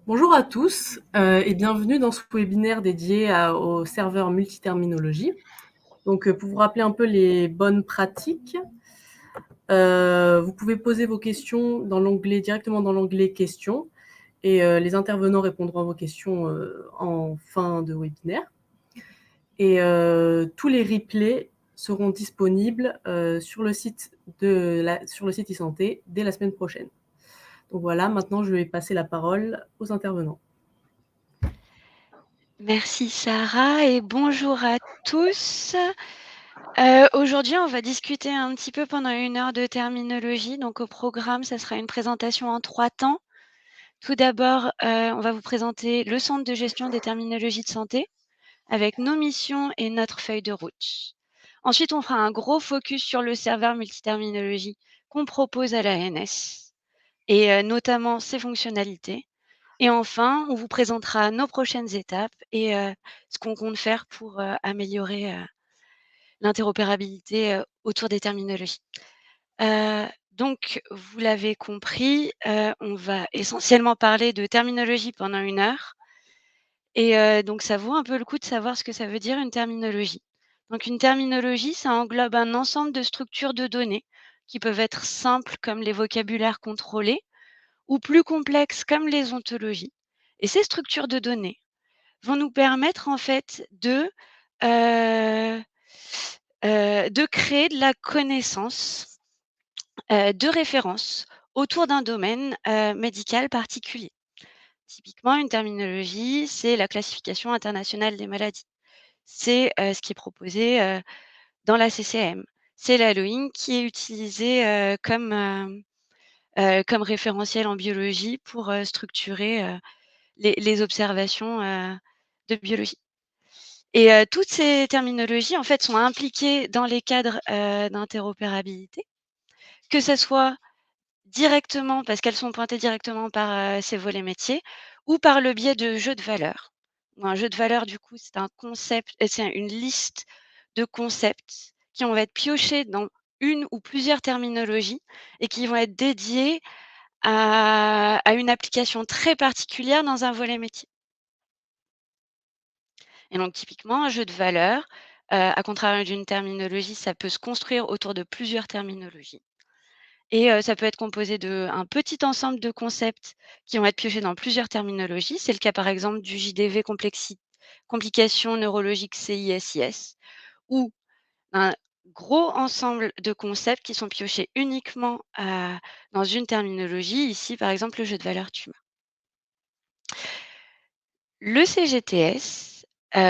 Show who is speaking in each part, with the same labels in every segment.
Speaker 1: Bonjour à tous et bienvenue dans ce webinaire dédié au serveur multiterminologie. Donc, pour vous rappeler un peu les bonnes pratiques, vous pouvez poser vos questions dans l'onglet, directement dans l'onglet questions et les intervenants répondront à vos questions en fin de webinaire. Et tous les replays seront disponibles sur le site e-santé dès la semaine prochaine. Donc voilà, maintenant je vais passer la parole aux intervenants.
Speaker 2: Merci Sarah et bonjour à tous. Aujourd'hui, on va discuter un petit peu pendant 1 heure de terminologie. Donc au programme, ça sera une présentation en 3 temps. Tout d'abord, on va vous présenter le centre de gestion des terminologies de santé avec nos missions et notre feuille de route. Ensuite, on fera un gros focus sur le serveur multiterminologie qu'on propose à l'ANS et notamment ses fonctionnalités. Et enfin, on vous présentera nos prochaines étapes et ce qu'on compte faire pour améliorer l'interopérabilité autour des terminologies. Donc, vous l'avez compris, on va essentiellement parler de terminologie pendant 1 heure et donc ça vaut un peu le coup de savoir ce que ça veut dire une terminologie. Donc une terminologie, ça englobe un ensemble de structures de données qui peuvent être simples comme les vocabulaires contrôlés ou plus complexes comme les ontologies. Et ces structures de données vont nous permettre en fait de créer de la connaissance, de référence autour d'un domaine, médical particulier. Typiquement, une terminologie, c'est la classification internationale des maladies. C'est, ce qui est proposé, dans la CCM. C'est la LOINC qui est utilisée, comme référentiel en biologie pour, structurer, les observations, de biologie. Et toutes ces terminologies, en fait, sont impliquées dans les cadres, d'interopérabilité, que ça soit directement parce qu'elles sont pointées directement par, ces volets métiers ou par le biais de jeux de valeurs. Un jeu de valeurs, du coup, c'est un concept c'est une liste de concepts qui vont être piochés dans une ou plusieurs terminologies et qui vont être dédiés à une application très particulière dans un volet métier. Et donc typiquement, un jeu de valeurs, à contrario d'une terminologie, ça peut se construire autour de plusieurs terminologies et ça peut être composé d'un petit ensemble de concepts qui vont être piochés dans plusieurs terminologies. C'est le cas, par exemple, du JDV complications neurologiques CISIS ou un gros ensemble de concepts qui sont piochés uniquement, dans une terminologie, ici, par exemple, le jeu de valeurs tumeur. Le CGTS,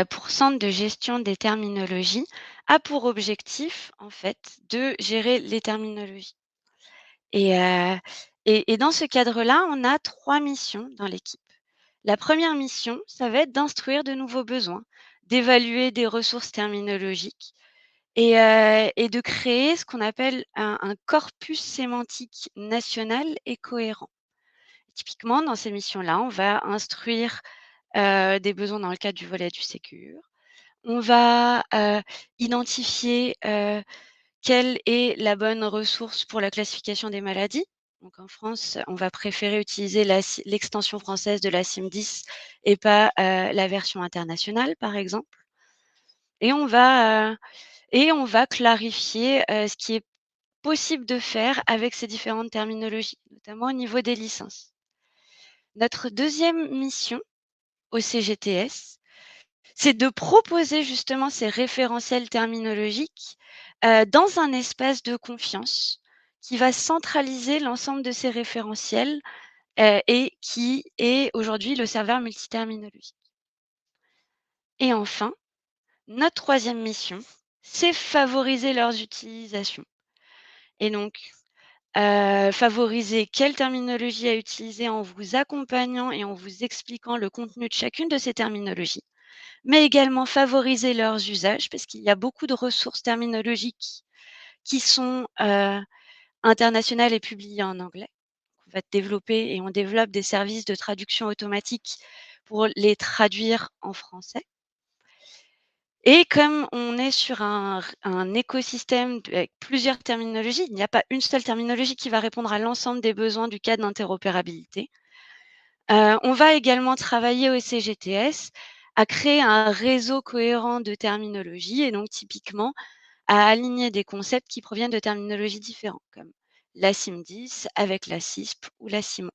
Speaker 2: pour Centre de gestion des terminologies, a pour objectif, en fait, de gérer les terminologies et dans ce cadre-là, on a 3 missions dans l'équipe. La première mission, ça va être d'instruire de nouveaux besoins, d'évaluer des ressources terminologiques et de créer ce qu'on appelle un corpus sémantique national et cohérent. Typiquement, dans ces missions-là, on va instruire des besoins dans le cadre du volet du Ségur. On va, identifier, quelle est la bonne ressource pour la classification des maladies. Donc en France, on va préférer utiliser l'extension française de la CIM10 et pas, la version internationale, par exemple. Et on va clarifier, ce qui est possible de faire avec ces différentes terminologies, notamment au niveau des licences. Notre deuxième mission au CGTS, c'est de proposer justement ces référentiels terminologiques, dans un espace de confiance qui va centraliser l'ensemble de ces référentiels, et qui est aujourd'hui le serveur multiterminologique. Et enfin, notre troisième mission, c'est favoriser leurs utilisations et donc favoriser quelle terminologie à utiliser en vous accompagnant et en vous expliquant le contenu de chacune de ces terminologies. Mais également favoriser leurs usages parce qu'il y a beaucoup de ressources terminologiques qui sont, internationales et publiées en anglais. On va développer et on développe des services de traduction automatique pour les traduire en français. Et comme on est sur un écosystème avec plusieurs terminologies, il n'y a pas une seule terminologie qui va répondre à l'ensemble des besoins du cadre d'interopérabilité. On va également travailler au CGTS à créer un réseau cohérent de terminologie et donc typiquement à aligner des concepts qui proviennent de terminologies différentes, comme la CIM10 avec la CISP ou la CIM11.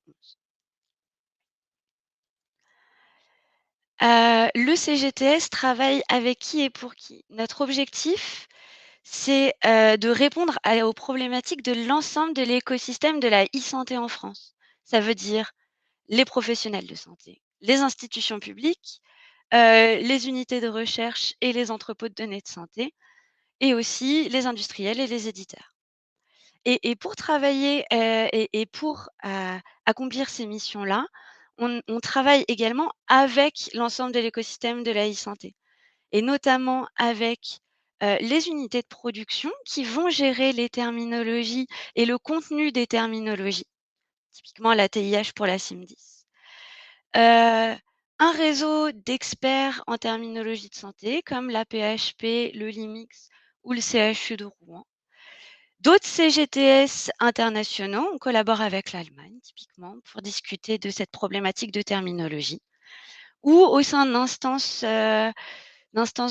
Speaker 2: Le CGTS travaille avec qui et pour qui? Notre objectif, c'est, de répondre aux problématiques de l'ensemble de l'écosystème de la e-santé en France. Ça veut dire les professionnels de santé, les institutions publiques, les unités de recherche et les entrepôts de données de santé et aussi les industriels et les éditeurs. Et pour travailler, et pour, accomplir ces missions-là, on travaille également avec l'ensemble de l'écosystème de la e-santé et notamment avec, les unités de production qui vont gérer les terminologies et le contenu des terminologies, typiquement la TIH pour la CIM10. Un réseau d'experts en terminologie de santé comme la PHP, le LIMIX ou le CHU de Rouen. D'autres CGTS internationaux, on collabore avec l'Allemagne typiquement pour discuter de cette problématique de terminologie ou au sein d'instances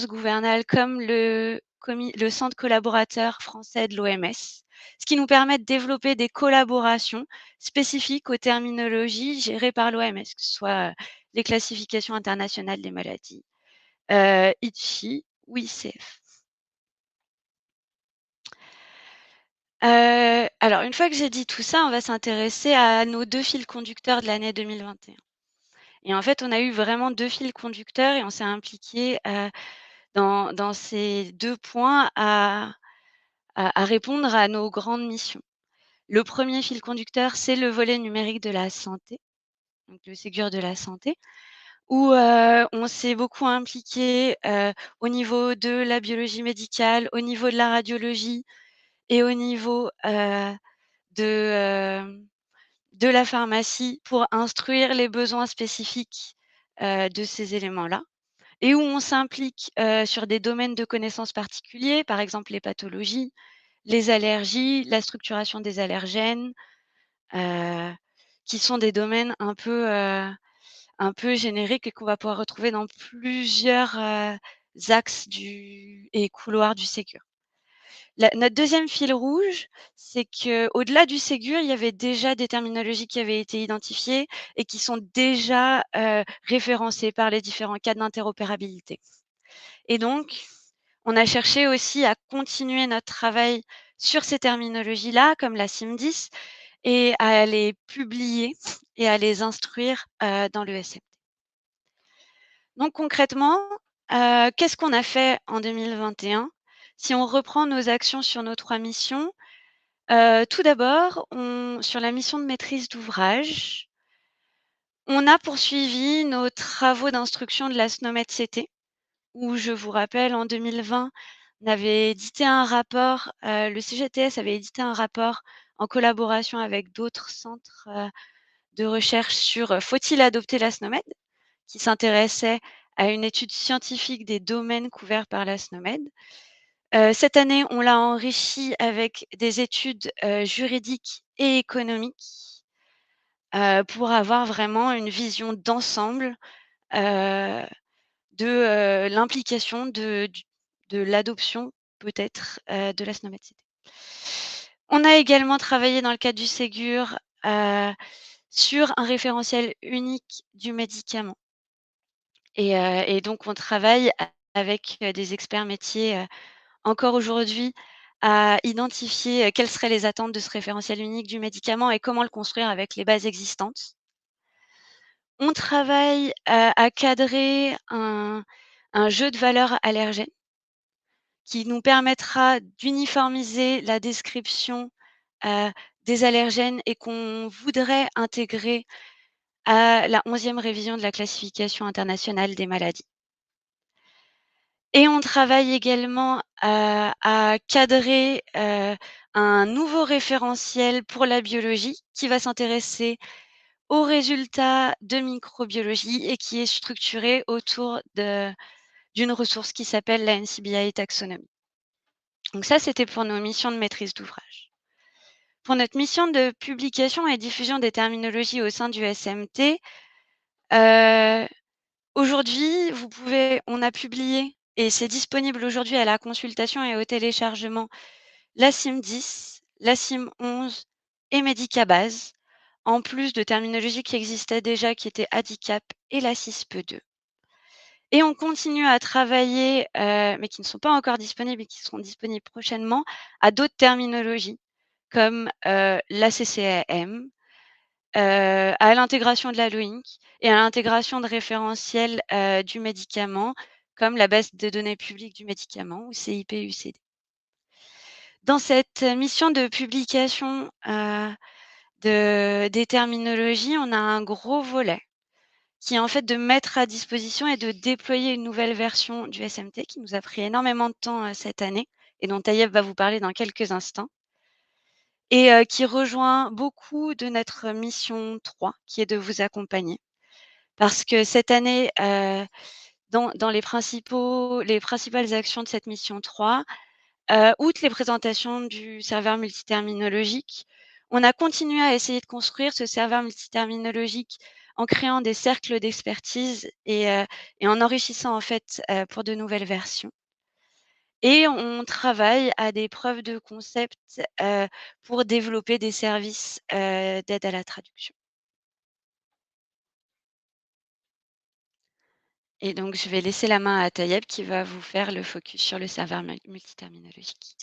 Speaker 2: gouvernales comme le Centre collaborateur français de l'OMS, ce qui nous permet de développer des collaborations spécifiques aux terminologies gérées par l'OMS, que ce soit, les classifications internationales des maladies, IDCHI ou ICF. Alors une fois que j'ai dit tout ça, on va s'intéresser à nos 2 fils conducteurs de l'année 2021 et en fait, on a eu vraiment 2 fils conducteurs et on s'est impliqués, dans ces 2 points à répondre à nos grandes missions. Le premier fil conducteur, c'est le volet numérique de la santé, donc le Ségur de la santé, où, on s'est beaucoup impliqué, au niveau de la biologie médicale, au niveau de la radiologie et au niveau, de, de la pharmacie pour instruire les besoins spécifiques, de ces éléments-là et où on s'implique, sur des domaines de connaissances particuliers, par exemple les pathologies, les allergies, la structuration des allergènes, heu, qui sont des domaines un peu génériques et qu'on va pouvoir retrouver dans plusieurs, axes et couloirs du Ségur. Notre deuxième fil rouge, c'est qu'au-delà du Ségur, il y avait déjà des terminologies qui avaient été identifiées et qui sont déjà, référencées par les différents cadres d'interopérabilité. Et donc, on a cherché aussi à continuer notre travail sur ces terminologies-là, comme la CIM10, et à les publier et à les instruire, dans l'ESMT. Donc concrètement, qu'est-ce qu'on a fait en 2021? Si on reprend nos actions sur nos 3 missions, tout d'abord, sur la mission de maîtrise d'ouvrage, on a poursuivi nos travaux d'instruction de la SNOMED-CT, où je vous rappelle, en 2020, on avait édité un rapport, le CGTS avait édité un rapport en collaboration avec d'autres centres, de recherche sur, «Faut-il adopter la SNOMED?» qui s'intéressait à une étude scientifique des domaines couverts par la SNOMED. Cette année, on l'a enrichi avec des études, juridiques et économiques, pour avoir vraiment une vision d'ensemble, heu, de l'implication de l'adoption peut-être, de la SNOMED-CT. On a également travaillé dans le cadre du Ségur, sur un référentiel unique du médicament et donc on travaille avec, des experts métiers, encore aujourd'hui à identifier, quelles seraient les attentes de ce référentiel unique du médicament et comment le construire avec les bases existantes. On travaille, à cadrer un jeu de valeurs allergènes qui nous permettra d'uniformiser la description, heu, des allergènes et qu'on voudrait intégrer à la 11e révision de la classification internationale des maladies. Et on travaille également, à cadrer, un nouveau référentiel pour la biologie qui va s'intéresser aux résultats de microbiologie et qui est structuré autour d'une ressource qui s'appelle la NCBI Taxonomy. Donc ça, c'était pour nos missions de maîtrise d'ouvrage. Pour notre mission de publication et diffusion des terminologies au sein du SMT, Aujourd'hui, on a publié et c'est disponible aujourd'hui à la consultation et au téléchargement, la CIM 10, la CIM 11 et Medicabase, en plus de terminologies qui existaient déjà, qui étaient Handicap et la CISPE2. Et on continue à travailler, mais qui ne sont pas encore disponibles et qui seront disponibles prochainement, à d'autres terminologies comme, la CCAM, à l'intégration de la LOINC et à l'intégration de référentiels, du médicament, comme la base de données publique du médicament ou CIP-UCD. Dans cette mission de publication, des terminologies, on a un gros volet qui est en fait de mettre à disposition et de déployer une nouvelle version du SMT qui nous a pris énormément de temps, cette année et dont Taïeb va vous parler dans quelques instants et qui rejoint beaucoup de notre mission 3 qui est de vous accompagner. Parce que cette année, dans les principales actions de cette mission 3, outre les présentations du serveur multiterminologique, on a continué à essayer de construire ce serveur multiterminologique en créant des cercles d'expertise et en enrichissant en fait, pour de nouvelles versions. Et on travaille à des preuves de concept, pour développer des services, d'aide à la traduction. Et donc je vais laisser la main à Taïeb qui va vous faire le focus sur le serveur multiterminologique.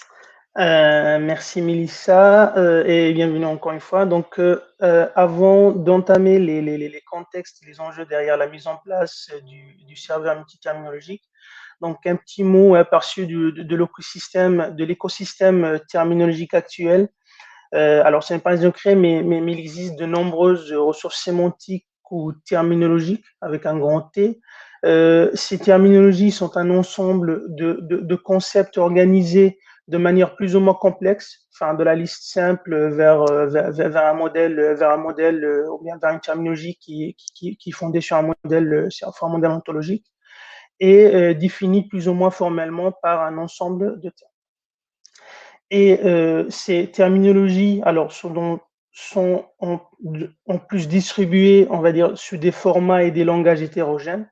Speaker 3: Merci Mélissa et bienvenue encore une fois. Donc, avant d'entamer les contextes, les enjeux derrière la mise en place du serveur multiterminologique, donc un petit mot aperçu de l'écosystème terminologique actuel. Alors, ce n'est pas un secret, mais il existe de nombreuses ressources sémantiques ou terminologiques avec un grand T. Ces terminologies sont un ensemble de concepts organisés de manière plus ou moins complexe, enfin de la liste simple vers un modèle, ou bien vers une terminologie qui est fondée sur un modèle ontologique et définie plus ou moins formellement par un ensemble de termes. Et ces terminologies, alors, sont en plus distribuées, on va dire, sur des formats et des langages hétérogènes,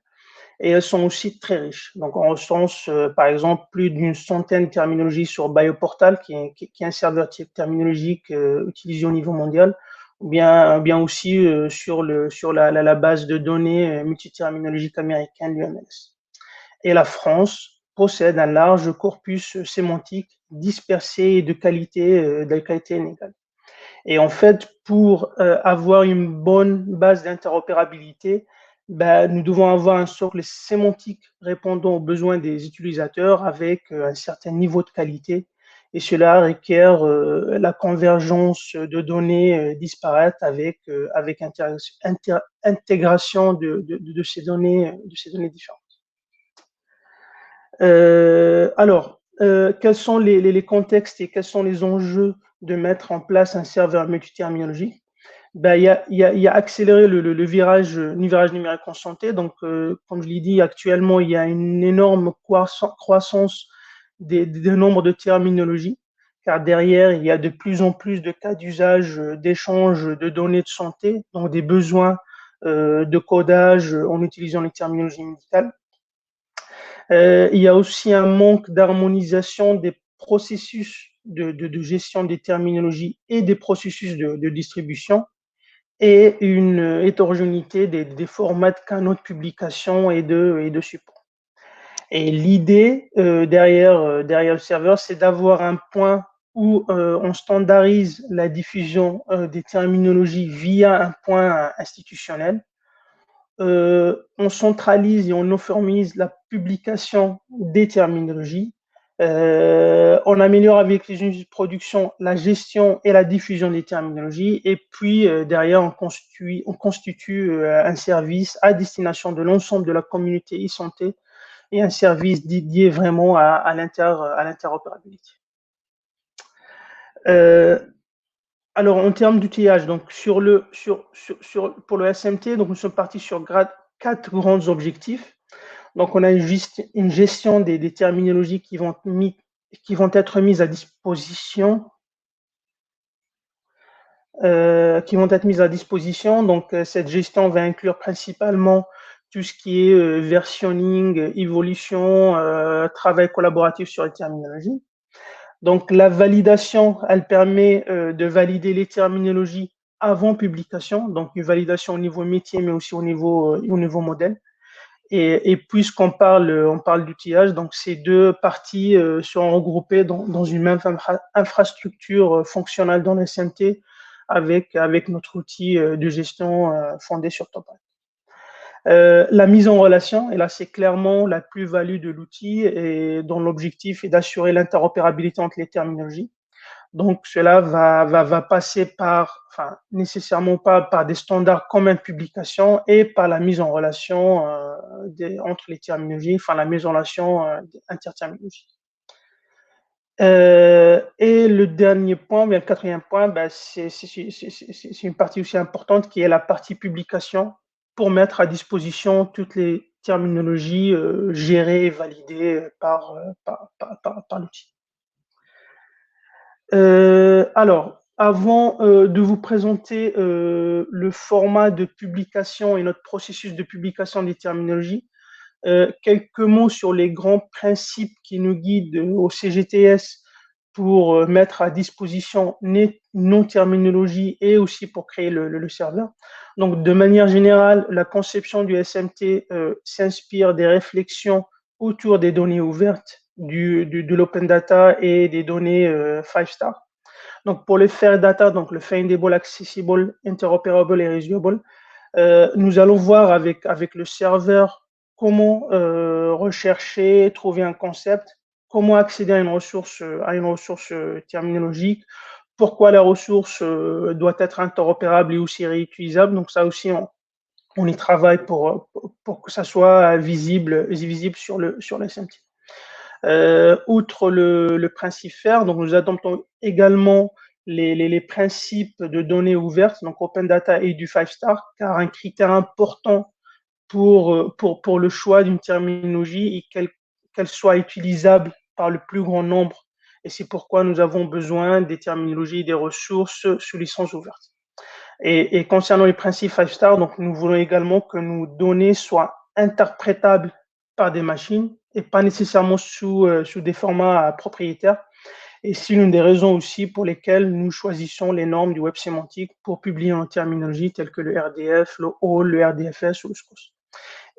Speaker 3: et elles sont aussi très riches. Donc, on recense, par exemple, plus d'une centaine de terminologies sur Bioportal, qui est un serveur terminologique utilisé au niveau mondial, ou bien aussi sur la base de données multiterminologique américaine, l'UMLS. Et la France possède un large corpus sémantique dispersé et de qualité inégale. Et en fait, pour avoir une bonne base d'interopérabilité, nous devons avoir un socle sémantique répondant aux besoins des utilisateurs avec un certain niveau de qualité. Et cela requiert la convergence de données disparates avec intégration de ces données différentes. Quels sont les contextes et quels sont les enjeux de mettre en place un serveur multiterminologie? Il y a accéléré le virage numérique en santé. Donc, comme je l'ai dit, actuellement, il y a une énorme croissance des nombres de terminologies, car derrière, il y a de plus en plus de cas d'usage d'échange de données de santé, donc des besoins de codage en utilisant les terminologies médicales. Il y a aussi un manque d'harmonisation des processus de gestion des terminologies et des processus de distribution et une hétérogénéité des formats de canaux de publication et de support. Et l'idée derrière le serveur, c'est d'avoir un point où on standardise la diffusion des terminologies via un point institutionnel. On centralise et on uniformise la publication des terminologies. On améliore avec les unités de production la gestion et la diffusion des terminologies. Et puis, derrière, on constitue un service à destination de l'ensemble de la communauté e-santé et un service dédié vraiment à l'interopérabilité. Alors, en termes d'outillage, donc pour le SMT, donc nous sommes partis sur 4 grands objectifs. Donc, on a une gestion des terminologies qui vont être mises à disposition. qui vont être mises à disposition. Donc, cette gestion va inclure principalement tout ce qui est versionning, évolution, travail collaboratif sur les terminologies. Donc, la validation, elle permet de valider les terminologies avant publication, donc une validation au niveau métier, mais aussi au niveau modèle. Et puisqu'on parle d'outillage, donc ces deux parties sont regroupées dans une même infrastructure fonctionnelle dans le SMT avec notre outil de gestion fondé sur Topaz. La mise en relation, et là c'est clairement la plus-value de l'outil et dont l'objectif est d'assurer l'interopérabilité entre les terminologies. Donc cela va passer par, enfin nécessairement pas par des standards communs de publication et par la mise en relation entre les terminologies, enfin la mise en relation interterminologique. Et le dernier point, bien le quatrième point, ben, c'est une partie aussi importante qui est la partie publication pour mettre à disposition toutes les terminologies gérées et validées par l'outil. Alors, avant de vous présenter le format de publication et notre processus de publication des terminologies, quelques mots sur les grands principes qui nous guident au CGTS pour mettre à disposition nos terminologies et aussi pour créer le serveur. Donc, de manière générale, la conception du SMT s'inspire des réflexions autour des données ouvertes, de l'open data et des données 5-star. Donc, pour le fair data, donc le findable, accessible, interoperable et reusable, nous allons voir avec le serveur comment rechercher, trouver un concept, comment accéder à une ressource terminologique, pourquoi la ressource doit être interopérable et aussi réutilisable. Donc ça aussi, on y travaille pour que ça soit visible sur le SMT. Outre le principe FAIR, donc nous adoptons également les principes de données ouvertes, donc Open Data et du 5-star, car un critère important pour le choix d'une terminologie et qu'elle soit utilisable par le plus grand nombre. Et c'est pourquoi nous avons besoin des terminologies et des ressources sous licence ouverte. Et concernant les principes 5-star, donc nous voulons également que nos données soient interprétables par des machines et pas nécessairement sous des formats propriétaires. Et c'est l'une des raisons aussi pour lesquelles nous choisissons les normes du web sémantique pour publier en terminologie telles que le RDF, le OAL, le RDFS ou le SCOS.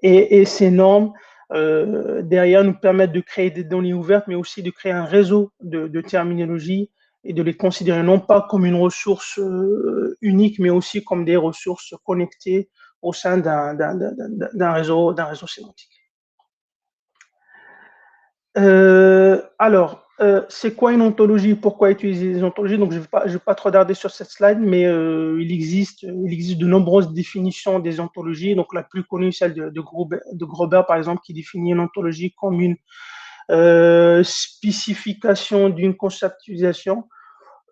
Speaker 3: Et ces normes, derrière, nous permettent de créer des données ouvertes, mais aussi de créer un réseau de terminologie et de les considérer non pas comme une ressource unique, mais aussi comme des ressources connectées au sein d'un réseau sémantique. Alors, c'est quoi une ontologie? Pourquoi utiliser les ontologies? Donc, je ne vais pas trop tarder sur cette slide, mais il existe de nombreuses définitions des ontologies. Donc, la plus connue, celle de Grober, par exemple, qui définit une ontologie comme une spécification d'une conceptualisation.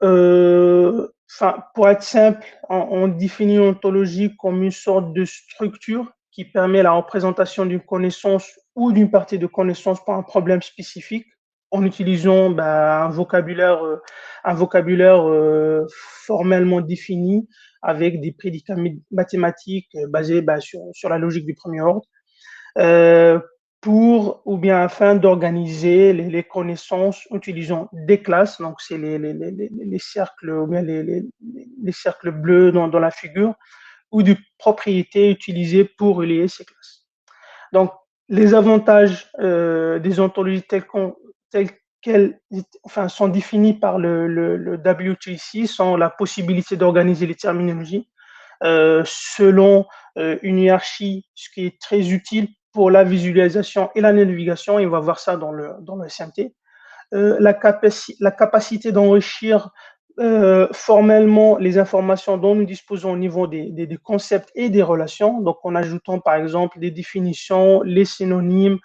Speaker 3: Pour être simple, on définit une ontologie comme une sorte de structure qui permet la représentation d'une connaissance ou d'une partie de connaissance pour un problème spécifique en utilisant un vocabulaire formellement défini avec des prédicats mathématiques basés sur la logique du premier ordre. Afin d'organiser les connaissances utilisant des classes, donc c'est les cercles ou bien les cercles bleus dans la figure, ou des propriétés utilisées pour relier ces classes. Donc, les avantages des ontologies telles qu'elles sont définies par le WTC sont la possibilité d'organiser les terminologies selon une hiérarchie, ce qui est très utile pour la visualisation et la navigation, et on va voir ça dans le SMT. La capacité d'enrichir formellement les informations dont nous disposons au niveau des concepts et des relations, donc en ajoutant par exemple des définitions, les synonymes,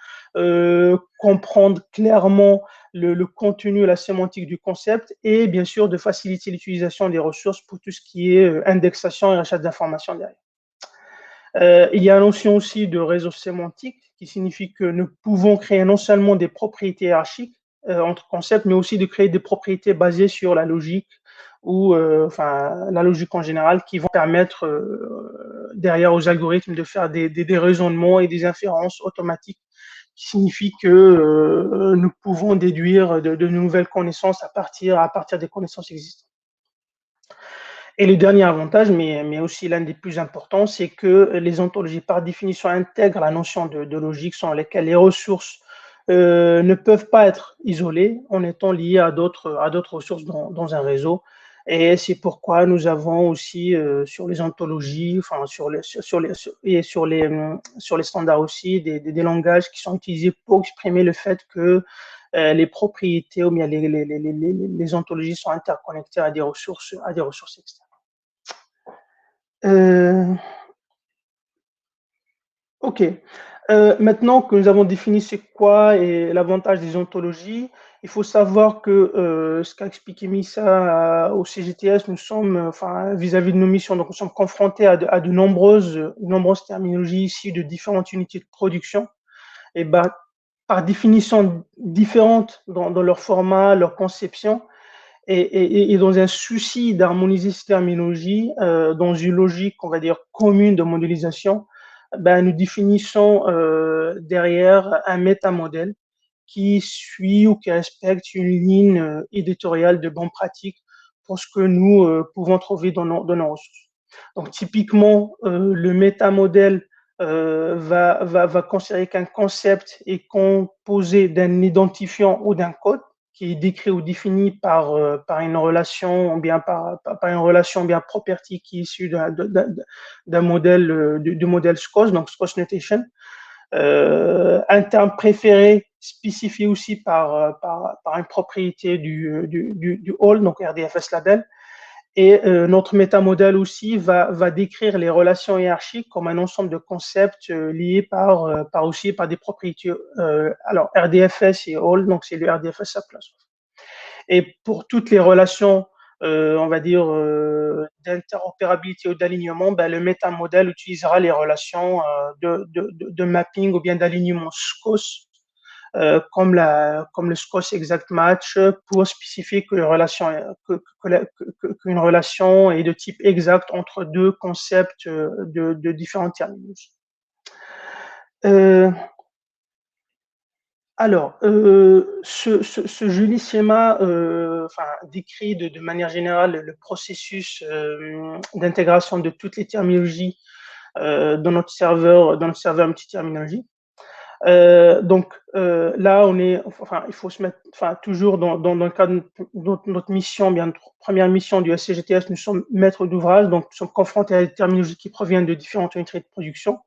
Speaker 3: comprendre clairement le contenu et la sémantique du concept, et bien sûr de faciliter l'utilisation des ressources pour tout ce qui est indexation et recherche d'informations derrière. Il y a la notion aussi de réseau sémantique qui signifie que nous pouvons créer non seulement des propriétés hiérarchiques entre concepts, mais aussi de créer des propriétés basées sur la logique ou la logique en général, qui vont permettre derrière aux algorithmes de faire des raisonnements et des inférences automatiques, qui signifie que nous pouvons déduire de nouvelles connaissances à partir des connaissances existantes. Et le dernier avantage, mais aussi l'un des plus importants, c'est que les ontologies, par définition, intègrent la notion de logique, sans lesquelles les ressources ne peuvent pas être isolées en étant liées à d'autres ressources dans un réseau. Et c'est pourquoi nous avons aussi sur les ontologies, enfin sur les standards aussi, des langages qui sont utilisés pour exprimer le fait que les propriétés ou bien les ontologies sont interconnectées à des ressources externes. Ok. Maintenant que nous avons défini c'est quoi et l'avantage des ontologies, il faut savoir que ce qu'a expliqué Missa au CGTS, nous sommes, vis-à-vis de nos missions, donc nous sommes confrontés à de nombreuses terminologies issues de différentes unités de production, et par définition différentes dans leur format, leur conception. Et dans un souci d'harmoniser ces terminologies, dans une logique, on va dire, commune de modélisation, nous définissons derrière un métamodèle qui suit ou qui respecte une ligne éditoriale de bonne pratique pour ce que nous pouvons trouver dans nos ressources. Donc, typiquement, le métamodèle va considérer qu'un concept est composé d'un identifiant ou d'un code qui est décrit ou défini par une relation, ou bien par une relation bien property qui est issue d'un modèle, du modèle SCOS, donc SCOS Notation. Un terme préféré spécifié aussi par une propriété du Hall, donc RDFS label. Et notre métamodèle aussi va décrire les relations hiérarchiques comme un ensemble de concepts liés par des propriétés. Alors, RDFS et All, donc c'est le RDFS subclass. Et pour toutes les relations, on va dire, d'interopérabilité ou d'alignement, le métamodèle utilisera les relations de mapping ou bien d'alignement SCOS, comme le SCOS Exact Match, pour spécifier qu'une relation est de type exact entre deux concepts de différentes terminologies. Alors, ce joli schéma décrit de manière générale le processus d'intégration de toutes les terminologies dans notre serveur multiterminologie. Donc là, il faut se mettre, toujours dans le cadre de notre mission, bien notre première mission du SCGTS, nous sommes maîtres d'ouvrage, donc nous sommes confrontés à des terminologies qui proviennent de différentes unités de production.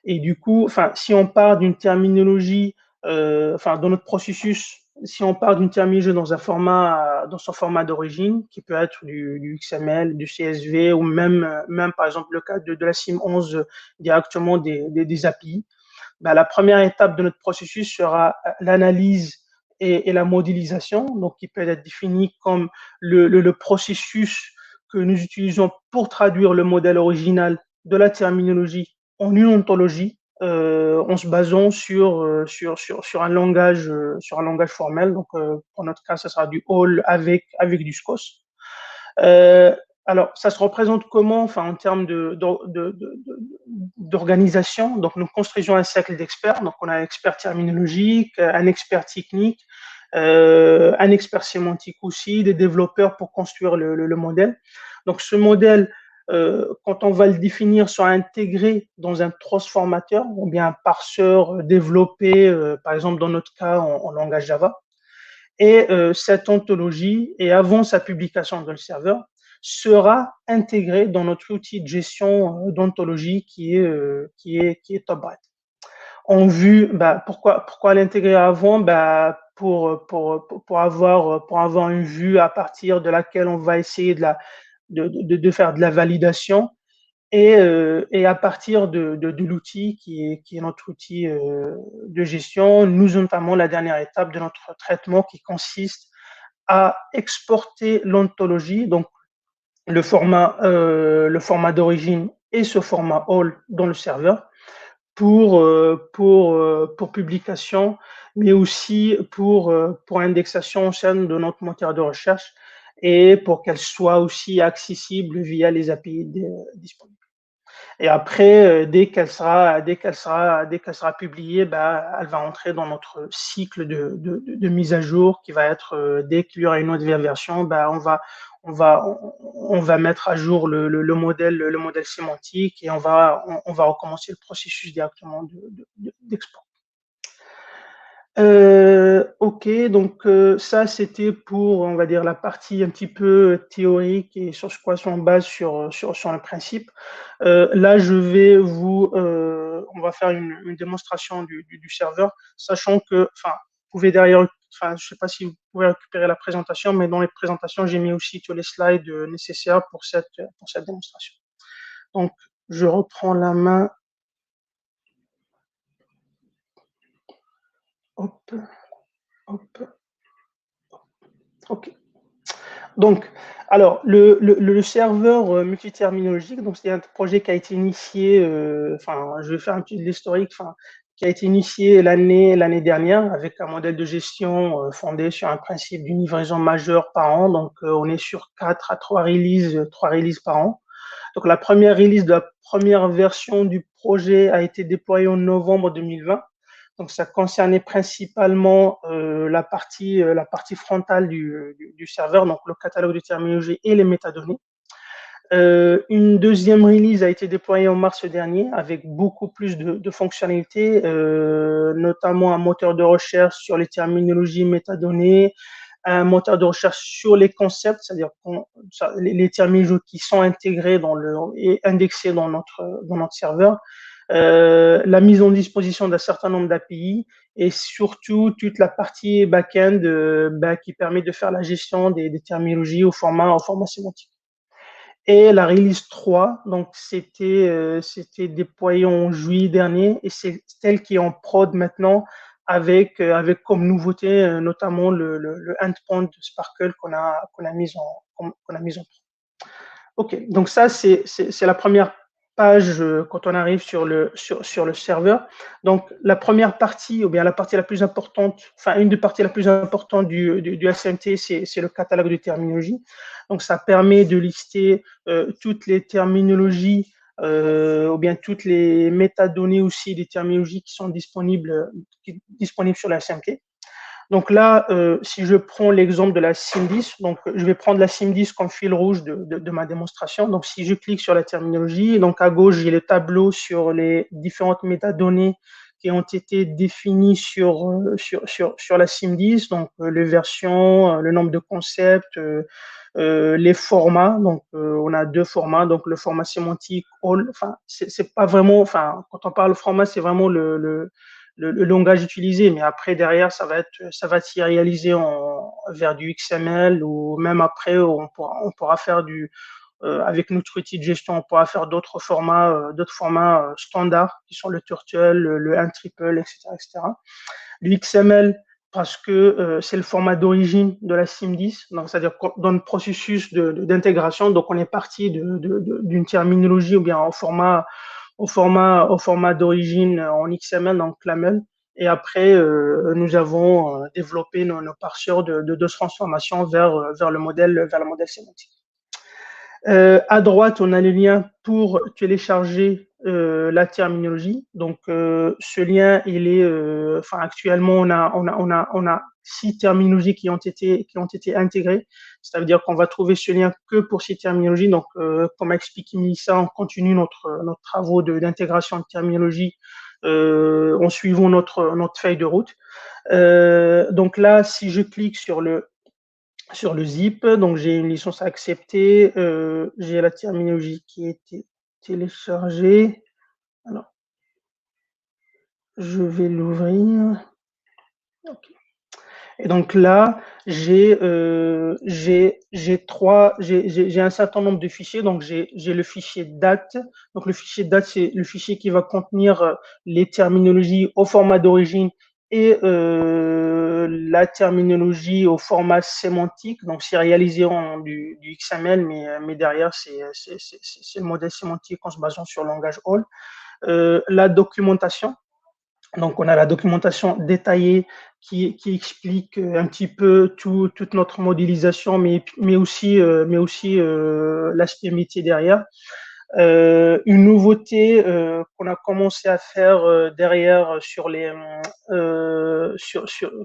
Speaker 3: Et du coup, si on part d'une terminologie, dans notre processus, si on part d'une terminologie dans son format d'origine, qui peut être du XML, du CSV, ou même par exemple le cas de la CIM 11 directement des API, la première étape de notre processus sera l'analyse et la modélisation, donc qui peut être définie comme le processus que nous utilisons pour traduire le modèle original de la terminologie en une ontologie, en se basant sur un langage formel. Donc, pour notre cas, ça sera du All avec du SCOS. Alors, ça se représente comment, en termes d'organisation? Donc, nous construisons un cercle d'experts. Donc, on a un expert terminologique, un expert technique, un expert sémantique aussi, des développeurs pour construire le modèle. Donc, ce modèle, quand on va le définir, sera intégré dans un transformateur ou bien un parseur développé, par exemple, dans notre cas, en langage Java. Et cette ontologie, et avant sa publication dans le serveur, sera intégrée dans notre outil de gestion d'ontologie qui est TopBrite. En vue, pourquoi l'intégrer avant? Pour avoir une vue à partir de laquelle on va essayer de faire de la validation, et à partir de l'outil qui est notre outil de gestion, nous notamment la dernière étape de notre traitement qui consiste à exporter l'ontologie, donc le format d'origine et ce format All dans le serveur pour publication, mais aussi pour indexation au sein de notre moteur de recherche. et pour qu'elle soit aussi accessible via les API disponibles. Et après, dès qu'elle sera publiée, bah, elle va entrer dans notre cycle de mise à jour qui va être, dès qu'il y aura une autre version, bah, on va mettre à jour le modèle sémantique et on va recommencer le processus directement d'export. Ok, donc ça c'était pour, on va dire, la partie un petit peu théorique et sur quoi on base sur le principe. Là, on va faire une démonstration du serveur, sachant que, enfin, vous pouvez derrière, enfin, je sais pas si vous pouvez récupérer la présentation, mais dans les présentations, j'ai mis aussi tous les slides nécessaires pour cette démonstration. Donc, je reprends la main. Hop, hop. Ok. Donc, alors, le serveur multiterminologique, donc c'est un projet qui a été initié, enfin, je vais faire un petit l'historique, enfin, qui a été initié l'année dernière avec un modèle de gestion fondé sur un principe d'une livraison majeure par an. Donc, on est sur 4 à 3 releases par an. Donc, la première release de la première version du projet a été déployée en novembre 2020. Donc, ça concernait principalement la partie frontale du serveur, donc le catalogue de terminologie et les métadonnées. Une deuxième release a été déployée en mars dernier avec beaucoup plus de fonctionnalités, notamment un moteur de recherche sur les terminologies métadonnées, un moteur de recherche sur les concepts, c'est-à-dire les terminologies qui sont intégrés et indexés dans notre serveur, la mise en disposition d'un certain nombre d'API et surtout toute la partie back-end qui permet de faire la gestion des terminologies au format sémantique. Et la release 3, donc c'était déployé en juillet dernier et c'est celle qui est en prod maintenant avec comme nouveauté notamment le endpoint de Sparkle qu'on a mis en prod. Ok, donc ça c'est la première page quand on arrive sur le serveur. Donc la première partie, ou bien la partie la plus importante, enfin une des parties la plus importante du SMT, c'est le catalogue de terminologie. Donc ça permet de lister toutes les terminologies ou bien toutes les métadonnées aussi des terminologies qui sont disponibles sur la SMT. Donc là, si je prends l'exemple de la SIM10, donc je vais prendre la SIM10 comme fil rouge de ma démonstration. Donc si je clique sur la terminologie, donc à gauche, j'ai le tableau sur les différentes métadonnées qui ont été définies sur la SIM10, donc les versions, le nombre de concepts, les formats. Donc on a deux formats, donc le format sémantique, enfin c'est pas vraiment, enfin quand on parle format, c'est vraiment le langage utilisé, mais après derrière ça va se réaliser vers du XML ou même après on pourra faire avec notre outil de gestion, on pourra faire d'autres formats standards qui sont le Turtle, le N-Triple, etc. Le XML parce que c'est le format d'origine de la SIM10, donc c'est-à-dire dans le processus d'intégration, donc on est parti d'une terminologie ou bien au format d'origine en XML, donc CLAML. Et après, nous avons développé nos parseurs de transformation vers le modèle sémantique. À droite, on a le lien pour télécharger la terminologie. Donc, ce lien, il est, enfin, actuellement, on a 6 terminologies qui ont été intégrées. Ça veut dire qu'on va trouver ce lien que pour ces terminologies. Donc, comme a expliqué Melissa, on continue notre travaux d'intégration de terminologie en suivant notre feuille de route. Donc là, si je clique sur le zip, donc j'ai une licence à accepter, j'ai la terminologie qui a été téléchargée. Alors, je vais l'ouvrir. Okay. Et donc là, j'ai un certain nombre de fichiers. Donc j'ai le fichier date. Donc le fichier date, c'est le fichier qui va contenir les terminologies au format d'origine et la terminologie au format sémantique. Donc c'est réalisé en du XML, mais derrière c'est le modèle sémantique en se basant sur le langage ALL. La documentation. Donc, on a la documentation détaillée qui explique un petit peu toute notre modélisation, mais aussi l'aspect métier derrière. Une nouveauté qu'on a commencé à faire derrière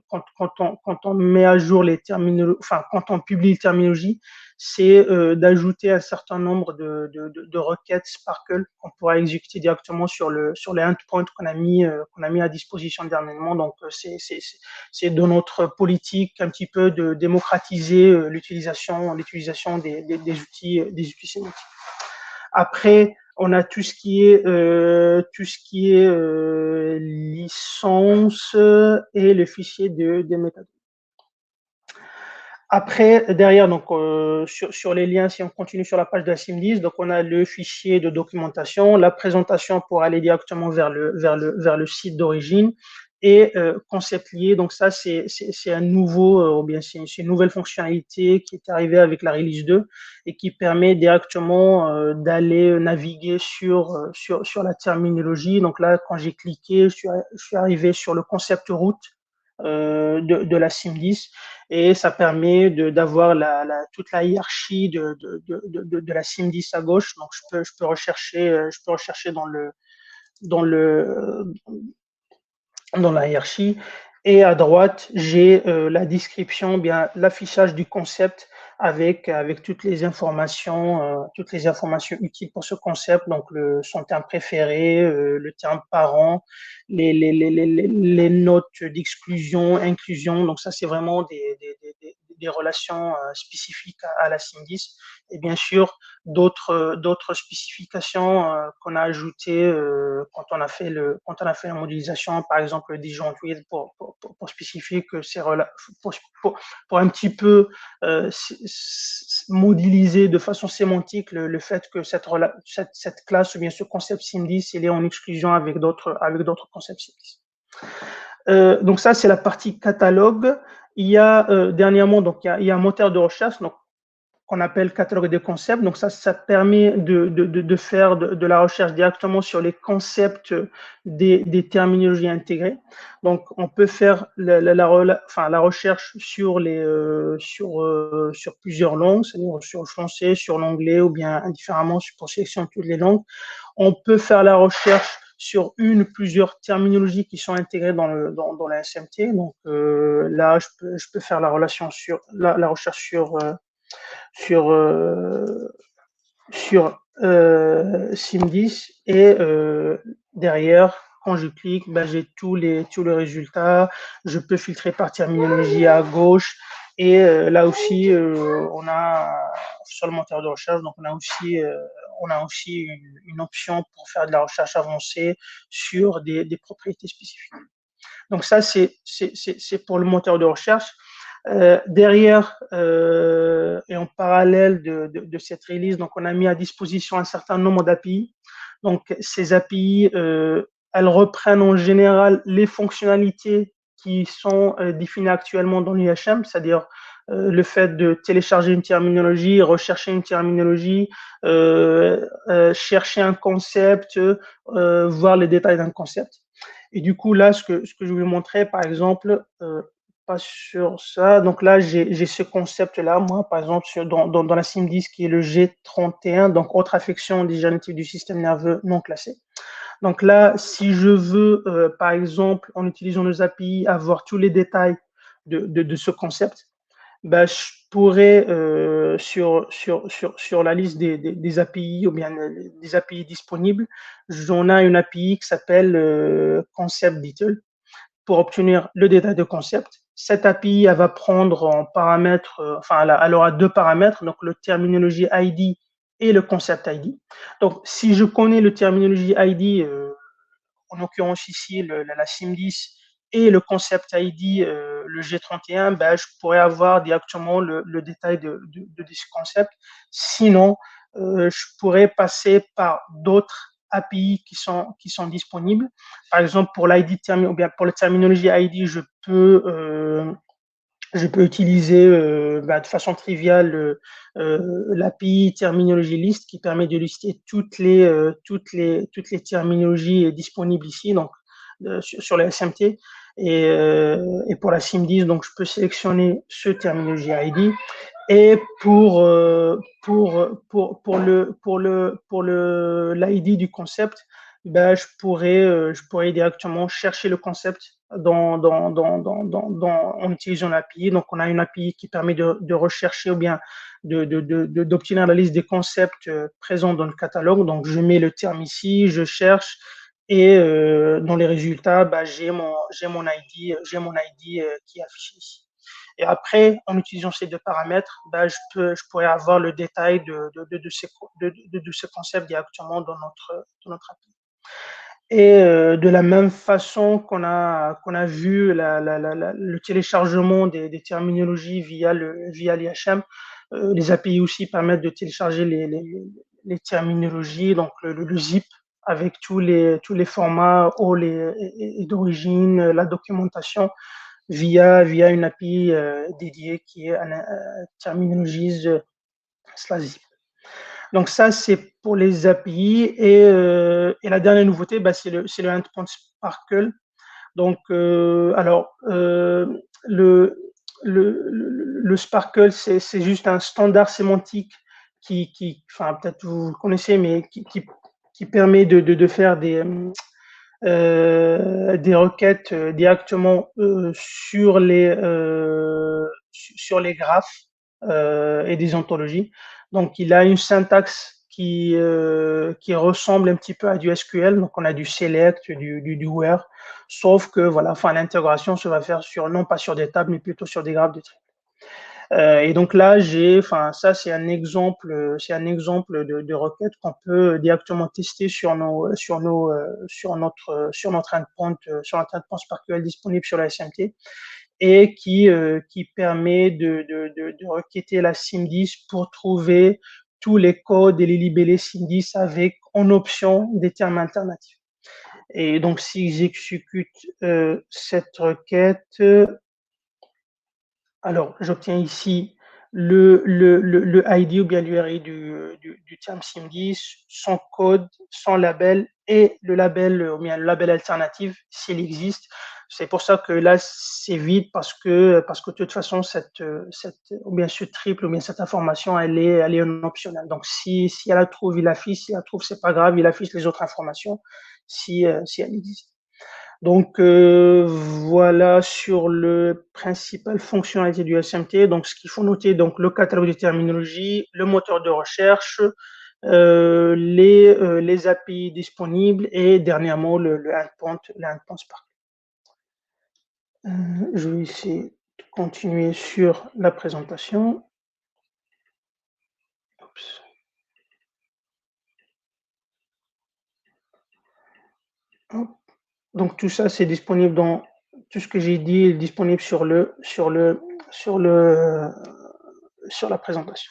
Speaker 3: quand on met à jour les terminologies, enfin quand on publie les terminologies, c'est d'ajouter un certain nombre de requêtes Sparkle qu'on pourra exécuter directement sur les endpoints qu'on a mis à disposition dernièrement. Donc c'est de notre politique un petit peu de démocratiser l'utilisation des outils sémantiques. Après, on a tout ce qui est licence et le fichier des méthodes. Après, derrière, donc sur les liens, si on continue sur la page de la CIM10, donc on a le fichier de documentation, la présentation pour aller directement vers le site d'origine et concept lié. Donc ça, c'est un nouveau, ou bien c'est une nouvelle fonctionnalité qui est arrivée avec la release 2 et qui permet directement d'aller naviguer sur la terminologie. Donc là, quand j'ai cliqué, je suis arrivé sur le concept route de la CIM10 et ça permet d'avoir toute la hiérarchie de la CIM10 à gauche. Donc je peux rechercher dans la hiérarchie. Et à droite, j'ai la description, bien l'affichage du concept avec toutes les informations utiles pour ce concept. Donc son terme préféré, le terme parent, les notes d'exclusion, inclusion. Donc ça, c'est vraiment des relations spécifiques à la CIM10. Et bien sûr, d'autres spécifications qu'on a ajoutées quand on a fait la modélisation, par exemple le disjonctude pour spécifier que c'est pour un petit peu modéliser de façon sémantique le fait que cette classe ou bien ce concept CIM10 il est en exclusion avec d'autres concepts CIM10. Donc ça, c'est la partie catalogue. Il y a dernièrement, donc il y a un moteur de recherche donc, qu'on appelle catalogue des concepts. Donc ça permet de faire de la recherche directement sur les concepts des terminologies intégrées. Donc on peut faire la recherche sur plusieurs langues, c'est-à-dire sur le français, sur l'anglais ou bien indifféremment pour sélectionner toutes les langues. On peut faire la recherche sur une ou plusieurs terminologies qui sont intégrées dans la SMT. Donc là, je peux faire la recherche sur SIM10 et derrière, quand je clique, ben, j'ai tous les résultats. Je peux filtrer par terminologie à gauche et là aussi, on a sur le moteur de recherche, donc on a aussi une option pour faire de la recherche avancée sur des propriétés spécifiques. Donc ça, c'est pour le moteur de recherche. Derrière et en parallèle de cette release, donc on a mis à disposition un certain nombre d'API. Donc ces API, elles reprennent en général les fonctionnalités qui sont définies actuellement dans l'IHM, c'est-à-dire le fait de télécharger une terminologie, rechercher une terminologie, chercher un concept, voir les détails d'un concept. Et du coup, là, ce que je voulais montrer, par exemple, pas sur ça. Donc là, j'ai ce concept-là, moi, par exemple, dans la CIM10, qui est le G31, donc autre affection dégénérative du système nerveux non classée. Donc là, si je veux, par exemple, en utilisant nos API, avoir tous les détails de ce concept, ben, je pourrais, sur la liste des API ou bien des API disponibles, j'en ai une API qui s'appelle Concept Detail pour obtenir le détail de concept. Cette API, elle va prendre en paramètre, elle aura deux paramètres, donc le terminologie ID et le concept ID. Donc, si je connais le terminologie ID, en l'occurrence ici la CIM10 et le concept ID, le G31, ben, je pourrais avoir directement le détail de ce concept. Sinon, je pourrais passer par d'autres API qui sont disponibles. Par exemple, pour l'ID ou bien pour la terminologie ID, je peux utiliser de façon triviale l'API terminologie list qui permet de lister toutes les terminologies disponibles ici. Donc sur les SMT. Et pour la SIM10, donc je peux sélectionner ce terminologie ID. Et pour l'ID du concept, ben, je pourrais directement chercher le concept en utilisant l'API. Donc, on a une API qui permet de rechercher ou bien d'obtenir la liste des concepts présents dans le catalogue. Donc, je mets le terme ici, je cherche, et dans les résultats, ben, j'ai mon ID qui est affiché ici. Et après, en utilisant ces deux paramètres, ben, je pourrais avoir le détail de ce concept directement dans notre API. Et de la même façon qu'on a vu le téléchargement des terminologies via l'IHM, les API aussi permettent de télécharger les terminologies, donc le zip avec tous les formats OL et d'origine, la documentation via une API dédiée qui est terminologies /zip. Donc ça, c'est pour les API. Et la dernière nouveauté, bah, c'est le endpoint Sparkle. Donc, le Sparkle, c'est juste un standard sémantique enfin, peut-être vous le connaissez, mais qui permet de faire des requêtes directement sur les graphes et des ontologies. Donc, il a une syntaxe qui ressemble un petit peu à du SQL. Donc, on a du select, du where, sauf que voilà, enfin, l'intégration se va faire non pas sur des tables, mais plutôt sur des graphes de triples. Et donc là, ça c'est un exemple de requête qu'on peut directement tester sur notre endpoint, Sparkle disponible sur la SMT, et qui permet de requêter la SIM10 pour trouver tous les codes et les libellés SIM10 avec en option des termes alternatifs. Et donc si j'exécute cette requête, alors, j'obtiens ici le ID ou bien l'URI du terme SIM10, son code, son label et le label ou bien le label alternatif s'il existe. C'est pour ça que là, c'est vide parce que de toute façon, ou bien ce triple ou bien cette information, elle est en optionnel. Donc, si elle la trouve, il affiche. Si elle la trouve, c'est pas grave, il affiche les autres informations si elle existe. Donc, voilà sur le principal fonctionnalité du SMT. Donc, ce qu'il faut noter, donc, le catalogue de terminologie, le moteur de recherche, les API disponibles et dernièrement, le endpoint Spark. Je vais essayer de continuer sur la présentation. Oups. Hop. Donc, tout ça, c'est disponible dans tout ce que j'ai dit, est disponible sur la présentation.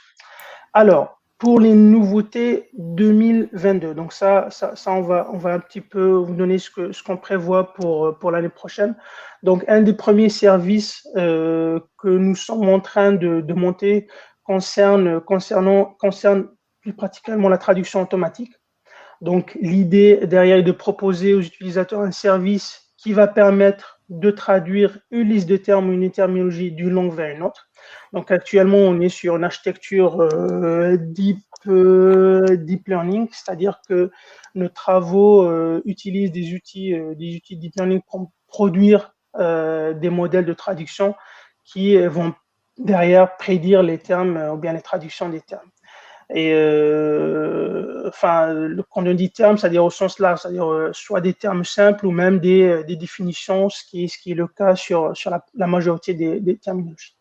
Speaker 3: Alors, pour les nouveautés 2022, donc ça on va un petit peu vous donner ce qu'on prévoit pour l'année prochaine. Donc, un des premiers services que nous sommes en train de monter concerne plus pratiquement la traduction automatique. Donc, l'idée derrière est de proposer aux utilisateurs un service qui va permettre de traduire une liste de termes ou une terminologie d'une langue vers une autre. Donc, actuellement, on est sur une architecture deep learning, c'est-à-dire que nos travaux utilisent des outils deep learning pour produire des modèles de traduction qui vont derrière prédire les termes ou bien les traductions des termes. Et quand on dit termes, c'est-à-dire au sens large, c'est-à-dire soit des termes simples ou même des définitions, ce qui est le cas sur la majorité des terminologies.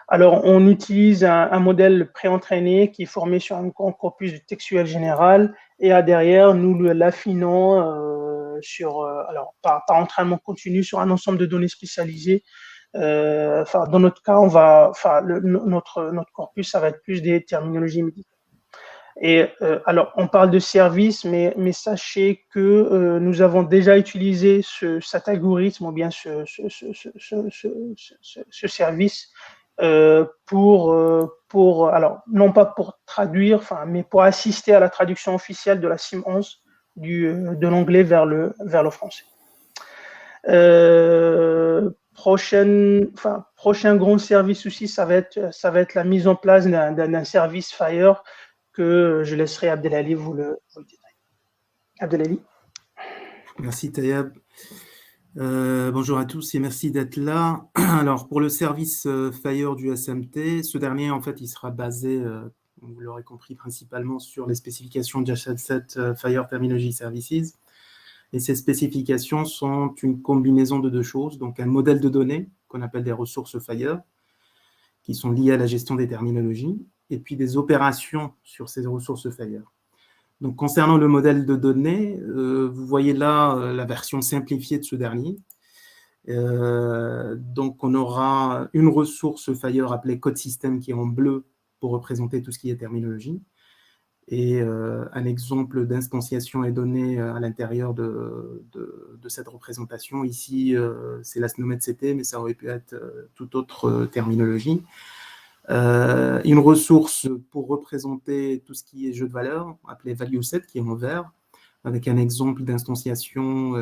Speaker 3: Alors, on utilise un modèle préentraîné qui est formé sur un grand corpus textuel général, et derrière, nous l'affinons par entraînement continu sur un ensemble de données spécialisées. Dans notre cas, notre corpus, ça va être plus des terminologies médicales. Et alors, on parle de service, mais sachez que nous avons déjà utilisé cet algorithme ou bien ce service alors, non pas pour traduire, mais pour assister à la traduction officielle de la SIM11 de l'anglais vers le français. Prochain grand service aussi, ça va être la mise en place d'un service Fire que je laisserai Abdelali vous le détailler. Abdelali.
Speaker 4: Merci Tayeb. Bonjour à tous et merci d'être là. Alors pour le service Fire du SMT, ce dernier en fait il sera basé, vous l'aurez compris, principalement sur les spécifications de JHL7 Fire Terminology Services. Et ces spécifications sont une combinaison de deux choses, donc un modèle de données qu'on appelle des ressources Fire, qui sont liées à la gestion des terminologies, et puis des opérations sur ces ressources Fire. Donc, concernant le modèle de données, vous voyez là la version simplifiée de ce dernier. Donc, on aura une ressource Fire appelée code system qui est en bleu pour représenter tout ce qui est terminologie. Et un exemple d'instanciation est donné à l'intérieur de cette représentation. Ici, c'est la SNOMED-CT, mais ça aurait pu être toute autre terminologie. Une ressource pour représenter tout ce qui est jeu de valeur, appelé value set, qui est en vert, avec un exemple d'instanciation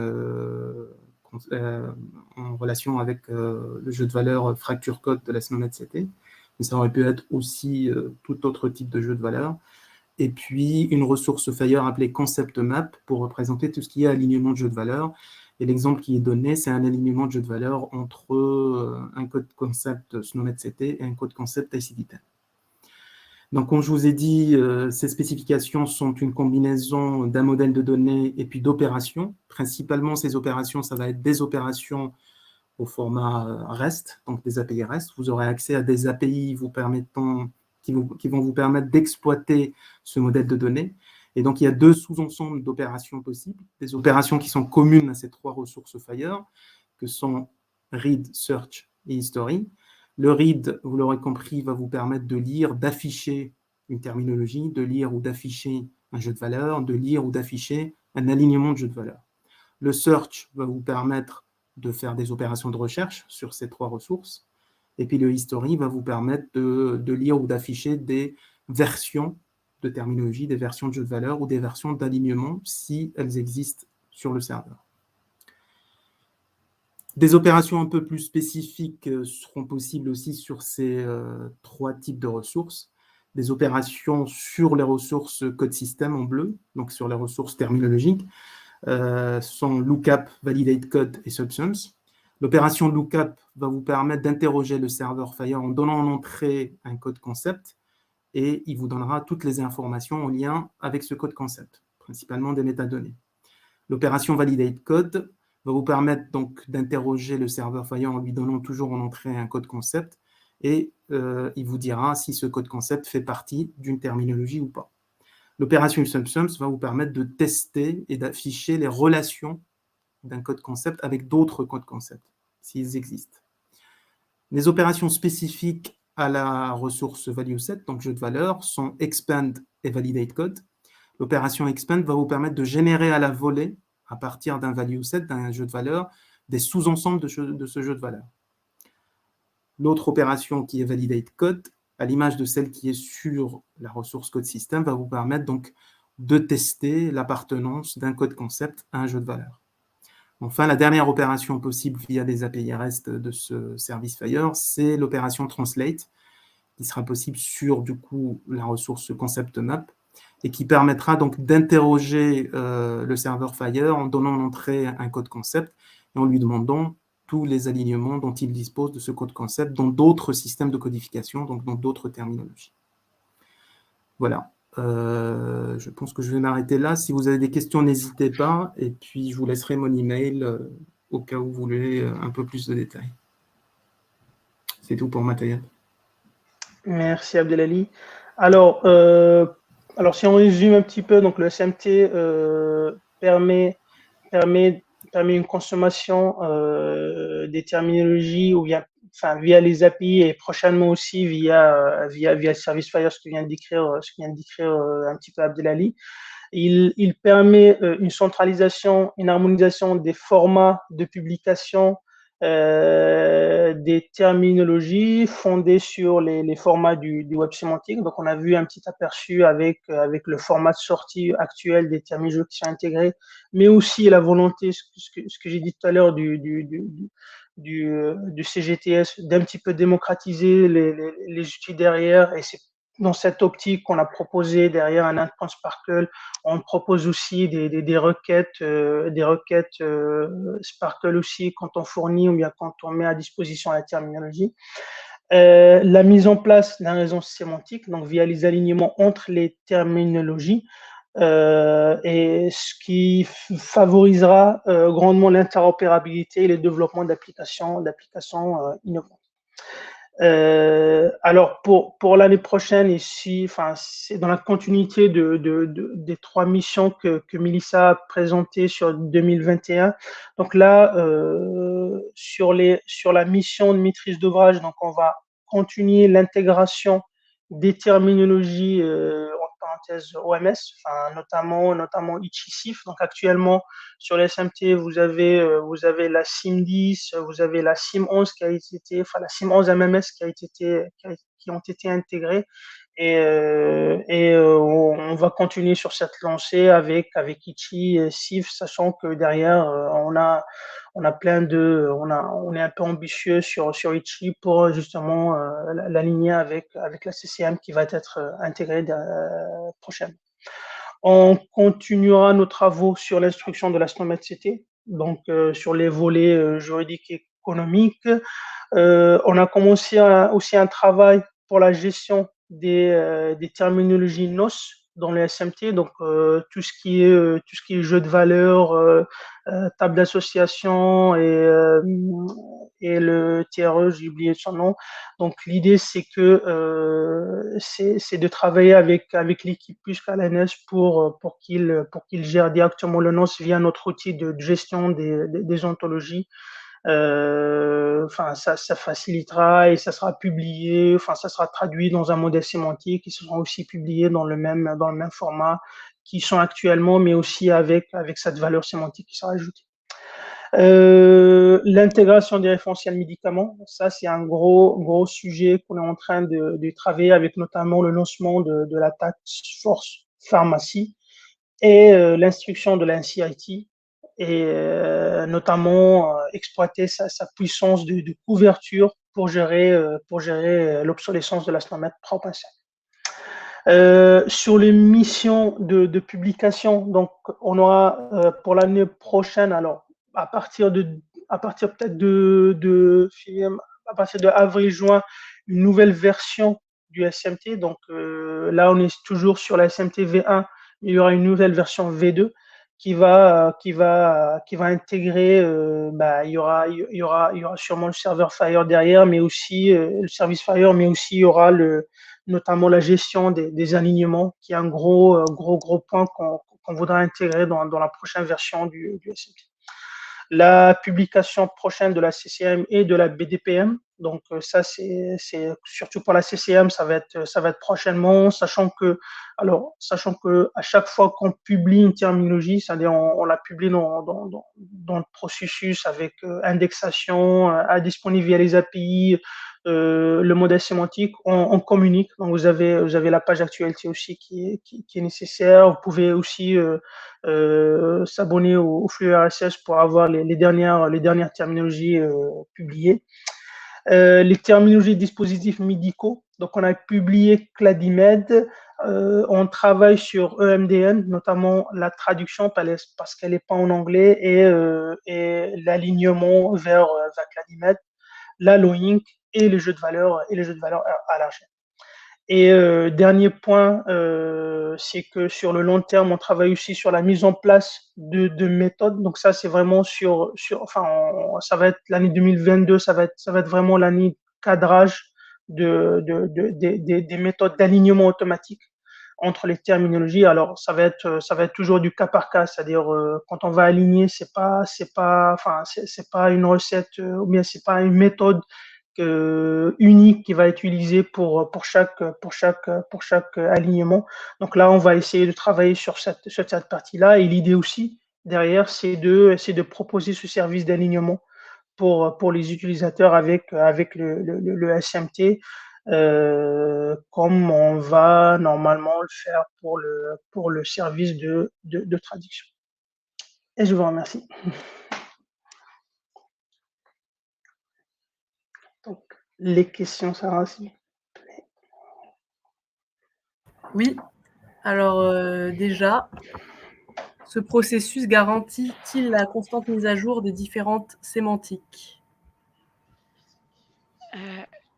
Speaker 4: en relation avec le jeu de valeur fracture code de la SNOMED-CT. Mais ça aurait pu être aussi tout autre type de jeu de valeur. Et puis une ressource Fire appelée concept map pour représenter tout ce qui est alignement de jeu de valeur. Et l'exemple qui est donné, c'est un alignement de jeu de valeur entre un code concept SNOMED-CT et un code concept ICD-10. Donc, comme je vous ai dit, ces spécifications sont une combinaison d'un modèle de données et puis d'opérations. Principalement, ces opérations, ça va être des opérations au format REST, donc des API REST. Vous aurez accès à des API qui vont vous permettre d'exploiter ce modèle de données. Et donc, il y a deux sous-ensembles d'opérations possibles, des opérations qui sont communes à ces trois ressources Fire, que sont read, search et history. Le read, vous l'aurez compris, va vous permettre de lire, d'afficher une terminologie, de lire ou d'afficher un jeu de valeur, de lire ou d'afficher un alignement de jeu de valeur. Le search va vous permettre de faire des opérations de recherche sur ces trois ressources. Et puis le history va vous permettre de lire ou d'afficher des versions de terminologie, des versions de jeu de valeur ou des versions d'alignement si elles existent sur le serveur. Des opérations un peu plus spécifiques seront possibles aussi sur ces trois types de ressources. Des opérations sur les ressources code system en bleu, donc sur les ressources terminologiques, sont lookup, validate code et substance. L'opération lookup va vous permettre d'interroger le serveur Fire en donnant en entrée un code concept et il vous donnera toutes les informations en lien avec ce code concept, principalement des métadonnées. L'opération validate code va vous permettre donc d'interroger le serveur Fire en lui donnant toujours en entrée un code concept et il vous dira si ce code concept fait partie d'une terminologie ou pas. L'opération substance va vous permettre de tester et d'afficher les relations d'un code concept avec d'autres codes concept, s'ils existent. Les opérations spécifiques à la ressource value set, donc jeu de valeur, sont expand et validate code. L'opération expand va vous permettre de générer à la volée, à partir d'un value set, d'un jeu de valeur, des sous-ensembles de ce jeu de valeur. L'autre opération qui est validate code, à l'image de celle qui est sur la ressource code system, va vous permettre donc de tester l'appartenance d'un code concept à un jeu de valeur. Enfin, la dernière opération possible via des API REST de ce service Fire, c'est l'opération translate, qui sera possible sur, du coup, la ressource concept map, et qui permettra donc d'interroger le serveur Fire en donnant en entrée un code concept et en lui demandant tous les alignements dont il dispose de ce code concept dans d'autres systèmes de codification, donc dans d'autres terminologies. Voilà. Je pense que je vais m'arrêter là. Si vous avez des questions, n'hésitez pas. Et puis, je vous laisserai mon email au cas où vous voulez un peu plus de détails. C'est tout pour ma taille.
Speaker 3: Merci Abdelali. Alors, si on résume un petit peu, donc le SMT permet une consommation des terminologies ou via les API et prochainement aussi via le service Fire, ce que vient de décrire un petit peu Abdelali. Il permet une centralisation, une harmonisation des formats de publication des terminologies fondées sur les formats du web sémantique. Donc, on a vu un petit aperçu avec le format de sortie actuel des terminologies qui sont intégrés, mais aussi la volonté, ce que j'ai dit tout à l'heure du CGTS, d'un petit peu démocratiser les outils derrière. Et c'est dans cette optique qu'on a proposé derrière un endpoint Sparkle. On propose aussi des requêtes Sparkle aussi quand on fournit ou bien quand on met à disposition la terminologie. La mise en place d'un réseau sémantique, donc via les alignements entre les terminologies, et ce qui favorisera grandement l'interopérabilité et le développement d'applications innovantes. Alors pour l'année prochaine ici, enfin c'est dans la continuité des 3 missions que Mélissa a présentées sur 2021. Donc là, sur la mission de maîtrise d'ouvrage, donc on va continuer l'intégration des terminologies en parenthèse OMS, enfin notamment ICHISIF. Donc actuellement sur les SMT, vous avez la SIM 10, vous avez la SIM 11 qui a été, enfin la SIM 11 MMS qui ont été intégrées. Et on va continuer sur cette lancée avec Ichi, SIF, sachant que derrière on est un peu ambitieux sur Ichi pour justement l'aligner avec la CCM qui va être intégrée prochainement. On continuera nos travaux sur l'instruction de la SNOMED-CT, donc sur les volets juridiques et économiques. On a commencé aussi un travail pour la gestion des terminologies NOS dans les SMT, donc tout ce qui est jeu de valeur, table d'association et le TRE, j'ai oublié son nom. Donc l'idée c'est de travailler avec l'équipe plus qu'à l'ANS pour qu'il gère directement le NOS via notre outil de gestion des ontologies. Enfin, ça facilitera et ça sera publié, enfin, ça sera traduit dans un modèle sémantique et ça sera aussi publié dans le même format qui sont actuellement, mais aussi avec cette valeur sémantique qui sera ajoutée. L'intégration des référentiels médicaments, ça c'est un gros sujet qu'on est en train de travailler avec notamment le lancement de la Task Force Pharmacie et l'instruction de la NCIT et notamment exploiter sa puissance de couverture pour gérer l'obsolescence de la SNOMED propre. Sur les missions de publication, donc on aura pour l'année prochaine, alors à partir peut-être de avril-juin, une nouvelle version du SMT. Donc là, on est toujours sur la SMT V1, mais il y aura une nouvelle version V2 qui va intégrer, il y aura sûrement le serveur Fire derrière, mais aussi le service Fire, mais aussi il y aura notamment la gestion des alignements, qui est un gros point qu'on voudra intégrer dans la prochaine version du SMT. La publication prochaine de la CCM et de la BDPM. Donc ça, c'est surtout pour la CCM, ça va être prochainement, sachant que à chaque fois qu'on publie une terminologie, c'est-à-dire on la publie dans le processus avec indexation, à disponible via les API, le modèle sémantique, on communique. Donc vous avez la page actualité aussi qui est nécessaire. Vous pouvez aussi s'abonner au flux RSS pour avoir les dernières terminologies publiées. Les terminologies de dispositifs médicaux. Donc, on a publié Cladimed. On travaille sur EMDN, notamment la traduction parce qu'elle n'est pas en anglais et l'alignement vers Cladimed, la Loink et les jeux de valeur à l'argent. Et dernier point, c'est que sur le long terme, on travaille aussi sur la mise en place de méthodes. Donc ça, c'est vraiment ça va être l'année 2022, ça va être vraiment l'année de cadrage des méthodes d'alignement automatique entre les terminologies. Alors ça va être toujours du cas par cas, c'est-à-dire quand on va aligner, c'est pas une recette ou bien c'est pas une méthode unique qui va être utilisé pour chaque alignement. Donc là, on va essayer de travailler sur cette partie-là. Et l'idée aussi derrière, c'est de proposer ce service d'alignement pour les utilisateurs avec le SMT, comme on va normalement le faire pour le service de traduction. Et je vous remercie. Donc, les questions, Sarah, s'il vous plaît.
Speaker 1: Oui. Alors, déjà, ce processus garantit-il la constante mise à jour des différentes sémantiques?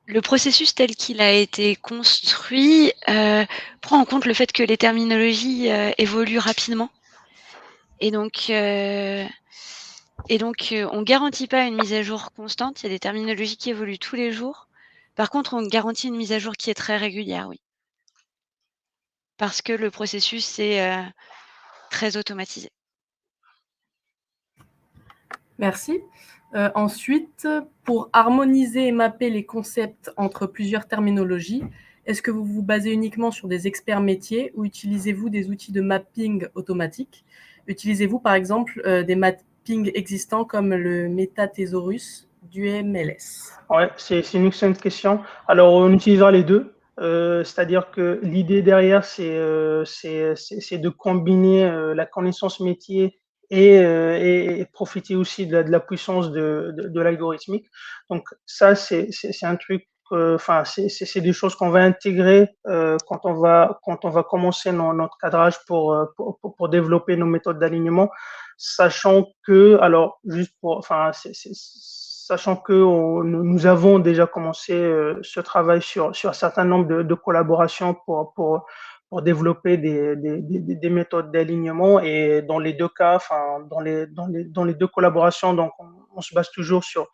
Speaker 2: Le processus tel qu'il a été construit prend en compte le fait que les terminologies évoluent rapidement. Et donc, on ne garantit pas une mise à jour constante. Il y a des terminologies qui évoluent tous les jours. Par contre, on garantit une mise à jour qui est très régulière, oui. Parce que le processus est très automatisé.
Speaker 1: Merci. Ensuite, pour harmoniser et mapper les concepts entre plusieurs terminologies, est-ce que vous vous basez uniquement sur des experts métiers ou utilisez-vous des outils de mapping automatique? Utilisez-vous par exemple des mappings existants comme le MetaThesaurus du MLS?
Speaker 3: Ouais, c'est une excellente question. Alors, on utilisera les deux. C'est-à-dire que l'idée derrière, c'est de combiner la connaissance métier et profiter aussi de la puissance de l'algorithmique. Donc, ça, c'est un truc, enfin, c'est des choses qu'on va intégrer quand on va commencer notre cadrage pour développer nos méthodes d'alignement, sachant que, alors, juste pour, enfin, sachant que nous avons déjà commencé ce travail sur un certain nombre de collaborations pour développer des méthodes d'alignement. Et dans les deux cas, enfin, dans les deux collaborations, donc on se base toujours sur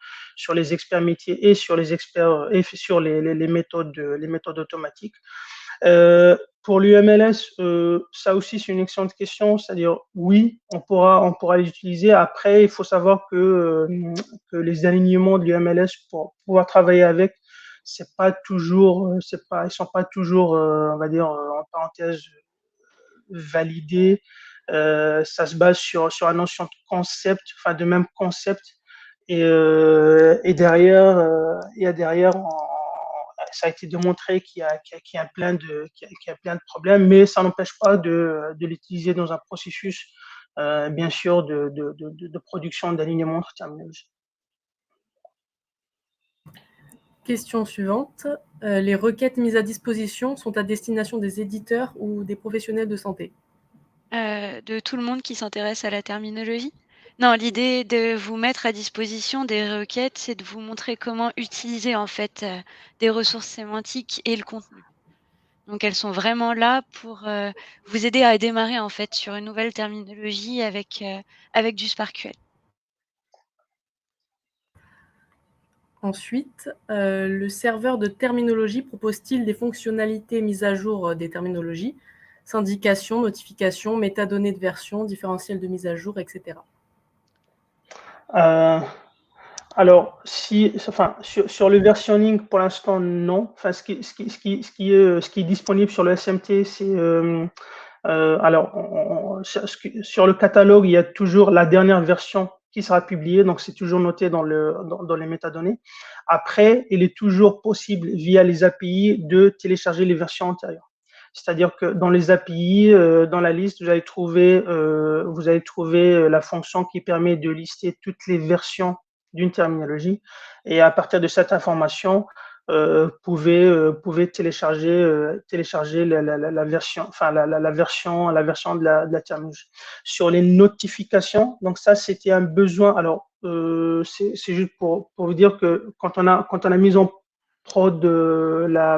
Speaker 3: les experts métiers et sur les experts et sur les méthodes automatiques. Pour l'UMLS, ça aussi c'est une excellente question, c'est-à-dire oui, on pourra les utiliser. Après, il faut savoir que les alignements de l'UMLS pour pouvoir travailler avec, ils sont pas toujours, on va dire en parenthèse, validés. Ça se base sur la notion de concept, enfin de même concept, et derrière, ça a été démontré qu'il y a plein de problèmes, mais ça n'empêche pas de l'utiliser dans un processus, bien sûr, de production d'alignement terminologique.
Speaker 1: Question suivante. Les requêtes mises à disposition sont à destination des éditeurs ou des professionnels de santé?
Speaker 2: De tout le monde qui s'intéresse à la terminologie? Non, l'idée de vous mettre à disposition des requêtes, c'est de vous montrer comment utiliser en fait des ressources sémantiques et le contenu. Donc elles sont vraiment là pour vous aider à démarrer en fait sur une nouvelle terminologie avec du SparkQL.
Speaker 1: Ensuite, le serveur de terminologie propose-t-il des fonctionnalités mises à jour des terminologies, syndication, notification, métadonnées de version, différentiel de mise à jour, etc.
Speaker 3: Alors, sur le versionning, pour l'instant, non. Enfin, ce qui est disponible sur le SMT, c'est sur le catalogue, il y a toujours la dernière version qui sera publiée, donc c'est toujours noté dans les métadonnées. Après, il est toujours possible via les API de télécharger les versions antérieures. C'est-à-dire que dans les API, dans la liste, vous allez trouver la fonction qui permet de lister toutes les versions d'une terminologie. Et à partir de cette information, pouvez télécharger la version, enfin la version de la terminologie. Sur les notifications, donc ça c'était un besoin. Alors c'est juste pour vous dire que quand on a mis en prod la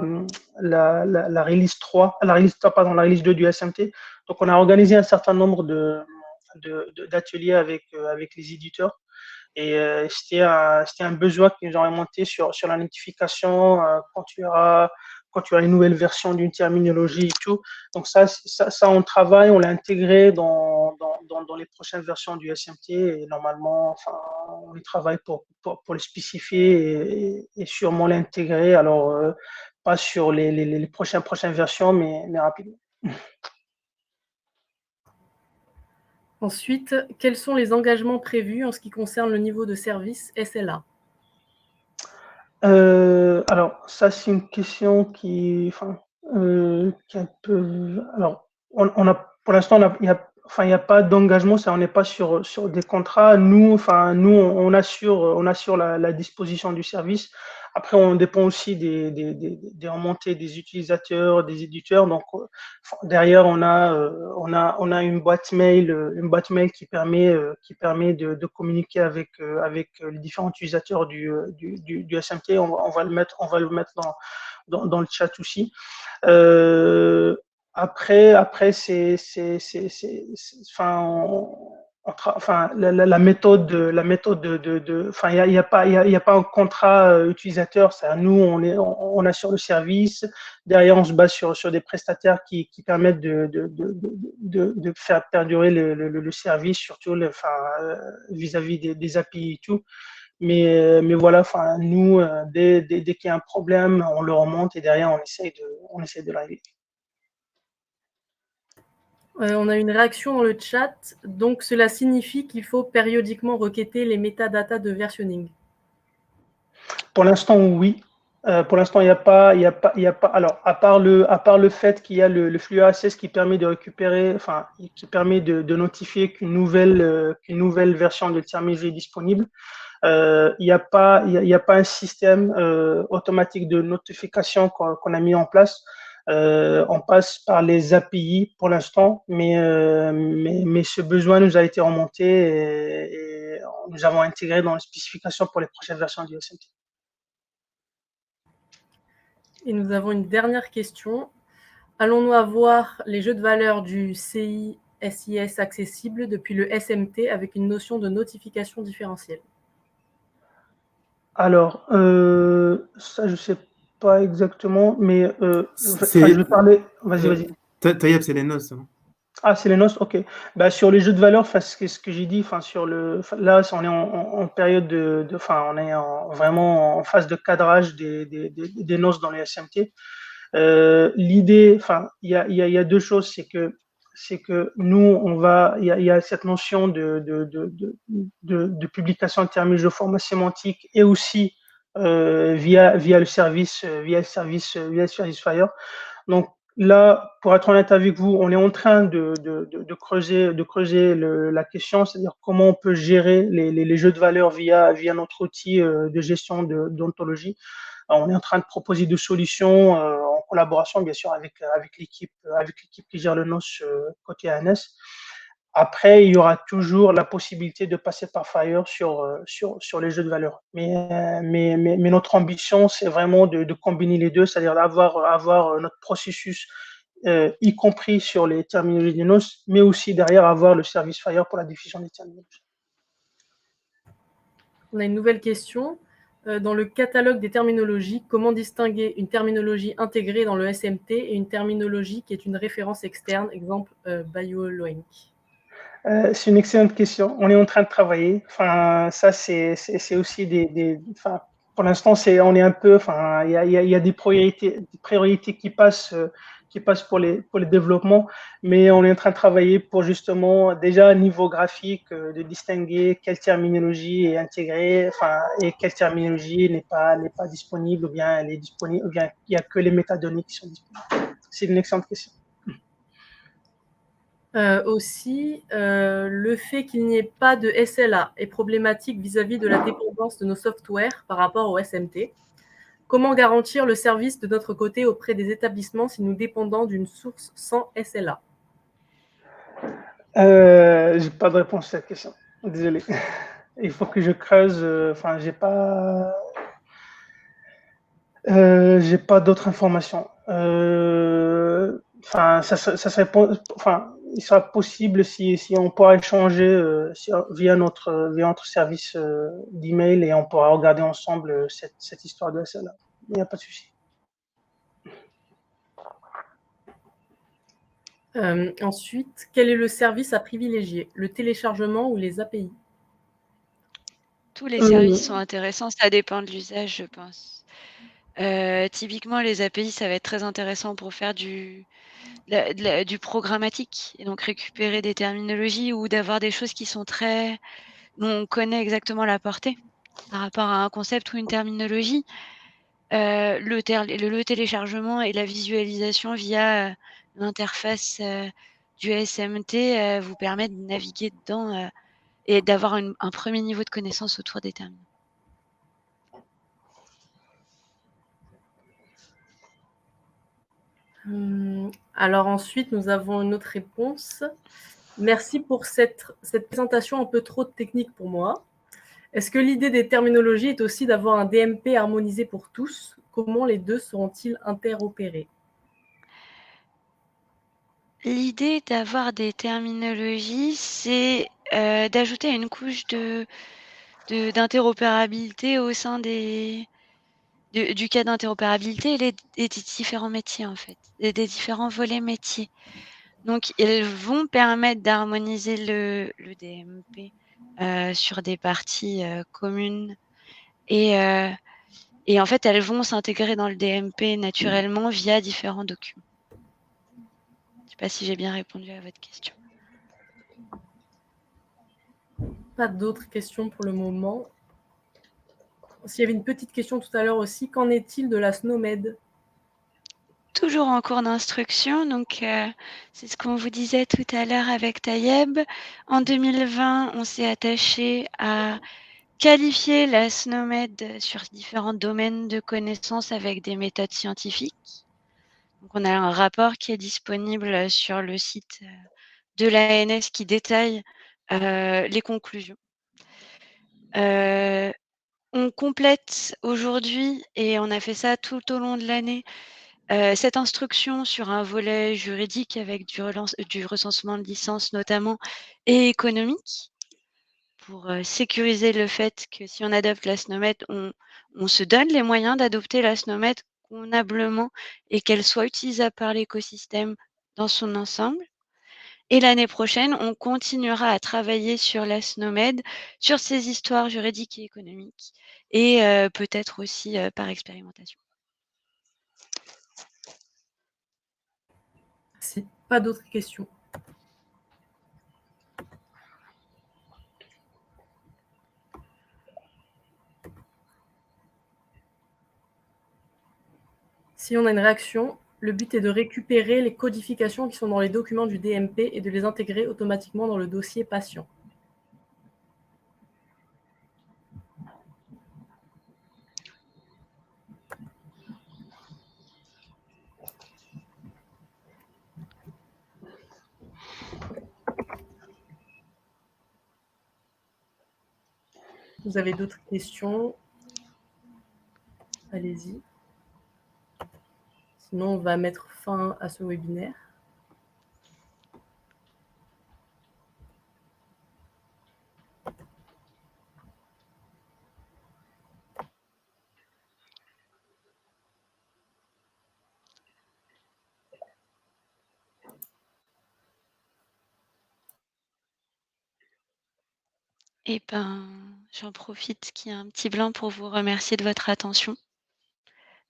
Speaker 3: release 3, la release 2 du SMT, donc on a organisé un certain nombre d'ateliers avec les éditeurs. Et c'était un besoin qui nous a remonté sur la notification quand tu auras une nouvelle version d'une terminologie et tout. Donc ça on travaille, on l'a intégré dans les prochaines versions du SMT et normalement, enfin, on y travaille pour le spécifier et sûrement l'intégrer. Alors, pas sur les prochaines versions, mais rapidement.
Speaker 1: Ensuite, quels sont les engagements prévus en ce qui concerne le niveau de service SLA?
Speaker 3: Alors, ça, c'est une question qui est un peu. Alors, pour l'instant, il n'y a pas d'engagement, on n'est pas sur des contrats. Nous, on assure la disposition du service. Après, on dépend aussi des remontées des utilisateurs, des éditeurs. Donc, derrière, on a une boîte mail qui permet de communiquer avec les différents utilisateurs du SMT. On va le mettre dans le chat aussi. Après, la méthode il n'y a pas un contrat utilisateur. Nous, on assure le service. Derrière, on se base sur des prestataires qui permettent de faire perdurer le service, surtout vis-à-vis des API et tout. Mais voilà, nous, dès qu'il y a un problème, on le remonte et derrière, on essaie de l'arriver.
Speaker 1: On a une réaction dans le chat. Donc, cela signifie qu'il faut périodiquement requêter les métadatas de versionning.
Speaker 3: Pour l'instant, oui. Pour l'instant, il n'y a pas. Alors, à part le fait qu'il y a le flux RSS qui permet de récupérer, qui permet de notifier qu'une nouvelle version de terminal est disponible. Il n'y a pas un système automatique de notification qu'on a mis en place. On passe par les API pour l'instant, mais ce besoin nous a été remonté et nous avons intégré dans les spécifications pour les prochaines versions du SMT.
Speaker 1: Et nous avons une dernière question. Allons-nous avoir les jeux de valeur du CI/SIS accessibles depuis le SMT avec une notion de notification différentielle?
Speaker 3: Alors, ça, je ne sais pas exactement, mais je vais parler. Vas-y.
Speaker 4: Taïeb, c'est les noces.
Speaker 3: Ah, c'est les noces, ok. Sur les jeux de valeur, ce que j'ai dit, là, on est en période on est vraiment en phase de cadrage des noces dans les SMT. L'idée, il y a deux choses, c'est que nous, il y a cette notion de publication de termes de format sémantique et aussi via le service Fire. Donc là, pour être honnête avec vous, on est en train de creuser la question, c'est-à-dire comment on peut gérer les jeux de valeur via notre outil de gestion d'ontologie. On est en train de proposer des solutions en collaboration, bien sûr, avec l'équipe qui gère le NOS côté ANS. Après, il y aura toujours la possibilité de passer par Fire sur les jeux de valeur. Mais notre ambition, c'est vraiment de combiner les deux, c'est-à-dire d'avoir notre processus, y compris sur les terminologies des NOS, mais aussi derrière avoir le service Fire pour la diffusion des terminologies.
Speaker 1: On a une nouvelle question. Dans le catalogue des terminologies, comment distinguer une terminologie intégrée dans le SMT et une terminologie qui est une référence externe, exemple BioLoink?
Speaker 3: C'est une excellente question. On est en train de travailler. Ça, c'est aussi pour l'instant, on est un peu, il y a des priorités qui passent pour les développements, mais on est en train de travailler pour justement, déjà à niveau graphique, de distinguer quelle terminologie est intégrée, et quelle terminologie n'est pas disponible, ou bien elle est disponible, ou bien il n'y a que les métadonnées qui sont disponibles. C'est une excellente question.
Speaker 1: Aussi, le fait qu'il n'y ait pas de SLA est problématique vis-à-vis de la dépendance de nos softwares par rapport au SMT. Comment garantir le service de notre côté auprès des établissements si nous dépendons d'une source sans SLA?
Speaker 3: J'ai pas de réponse à cette question. Désolé. Il faut que je creuse. J'ai pas d'autres informations. Il sera possible si on pourra échanger via notre service d'email et on pourra regarder ensemble cette histoire de SLA. Il n'y a pas de souci.
Speaker 1: Ensuite, quel est le service à privilégier, le téléchargement ou les API?
Speaker 2: Tous les services sont intéressants, ça dépend de l'usage, je pense. Typiquement, les API, ça va être très intéressant pour faire du programmatique, et donc récupérer des terminologies ou d'avoir des choses qui sont très... dont on connaît exactement la portée par rapport à un concept ou une terminologie. Le téléchargement et la visualisation via l'interface du SMT vous permet de naviguer dedans et d'avoir un premier niveau de connaissance autour des terminaux.
Speaker 1: Alors ensuite, nous avons une autre réponse. Merci pour cette présentation un peu trop technique pour moi. Est-ce que l'idée des terminologies est aussi d'avoir un DMP harmonisé pour tous? Comment les deux seront-ils interopérés?
Speaker 2: L'idée d'avoir des terminologies, c'est d'ajouter une couche d'interopérabilité au sein du cas d'interopérabilité et des différents métiers, en fait, des différents volets métiers. Donc, ils vont permettre d'harmoniser le DMP sur des parties communes. Et en fait, elles vont s'intégrer dans le DMP naturellement via différents documents. Je ne sais pas si j'ai bien répondu à votre question.
Speaker 1: Pas d'autres questions pour le moment. S'il y avait une petite question tout à l'heure aussi, qu'en est-il de la SNOMED?
Speaker 2: Toujours en cours d'instruction, donc c'est ce qu'on vous disait tout à l'heure avec Tayeb. En 2020, on s'est attaché à qualifier la SNOMED sur différents domaines de connaissances avec des méthodes scientifiques. Donc, on a un rapport qui est disponible sur le site de l'ANS qui détaille les conclusions. On complète aujourd'hui, et on a fait ça tout au long de l'année, cette instruction sur un volet juridique avec du recensement de licences notamment et économique, pour sécuriser le fait que si on adopte la SNOMED, on se donne les moyens d'adopter la SNOMED convenablement et qu'elle soit utilisable par l'écosystème dans son ensemble. Et l'année prochaine, on continuera à travailler sur la SNOMED, sur ses histoires juridiques et économiques, et peut-être aussi par expérimentation.
Speaker 1: Si pas d'autres questions. Si on a une réaction, le but est de récupérer les codifications qui sont dans les documents du DMP et de les intégrer automatiquement dans le dossier patient. Vous avez d'autres questions? Allez-y. Sinon, on va mettre fin à ce webinaire.
Speaker 2: Eh ben, j'en profite qu'il y a un petit blanc pour vous remercier de votre attention.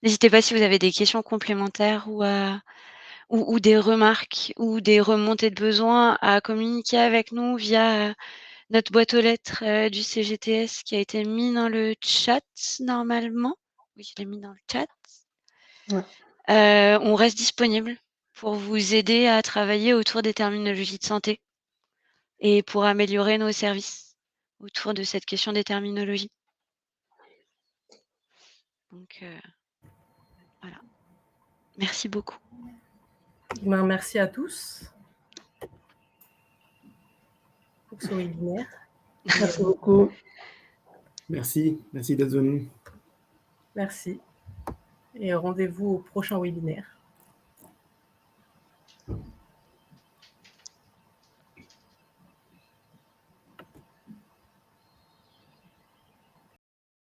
Speaker 2: N'hésitez pas si vous avez des questions complémentaires ou des remarques ou des remontées de besoins à communiquer avec nous via notre boîte aux lettres du CGTS qui a été mis dans le chat normalement. Oui, je l'ai mis dans le chat.
Speaker 3: Ouais.
Speaker 2: On reste disponible pour vous aider à travailler autour des terminologies de santé et pour améliorer nos services autour de cette question des terminologies. Donc, voilà. Merci beaucoup.
Speaker 1: Merci à tous pour ce webinaire.
Speaker 3: Merci beaucoup.
Speaker 4: Merci d'être venu.
Speaker 1: Merci. Et rendez-vous au prochain webinaire.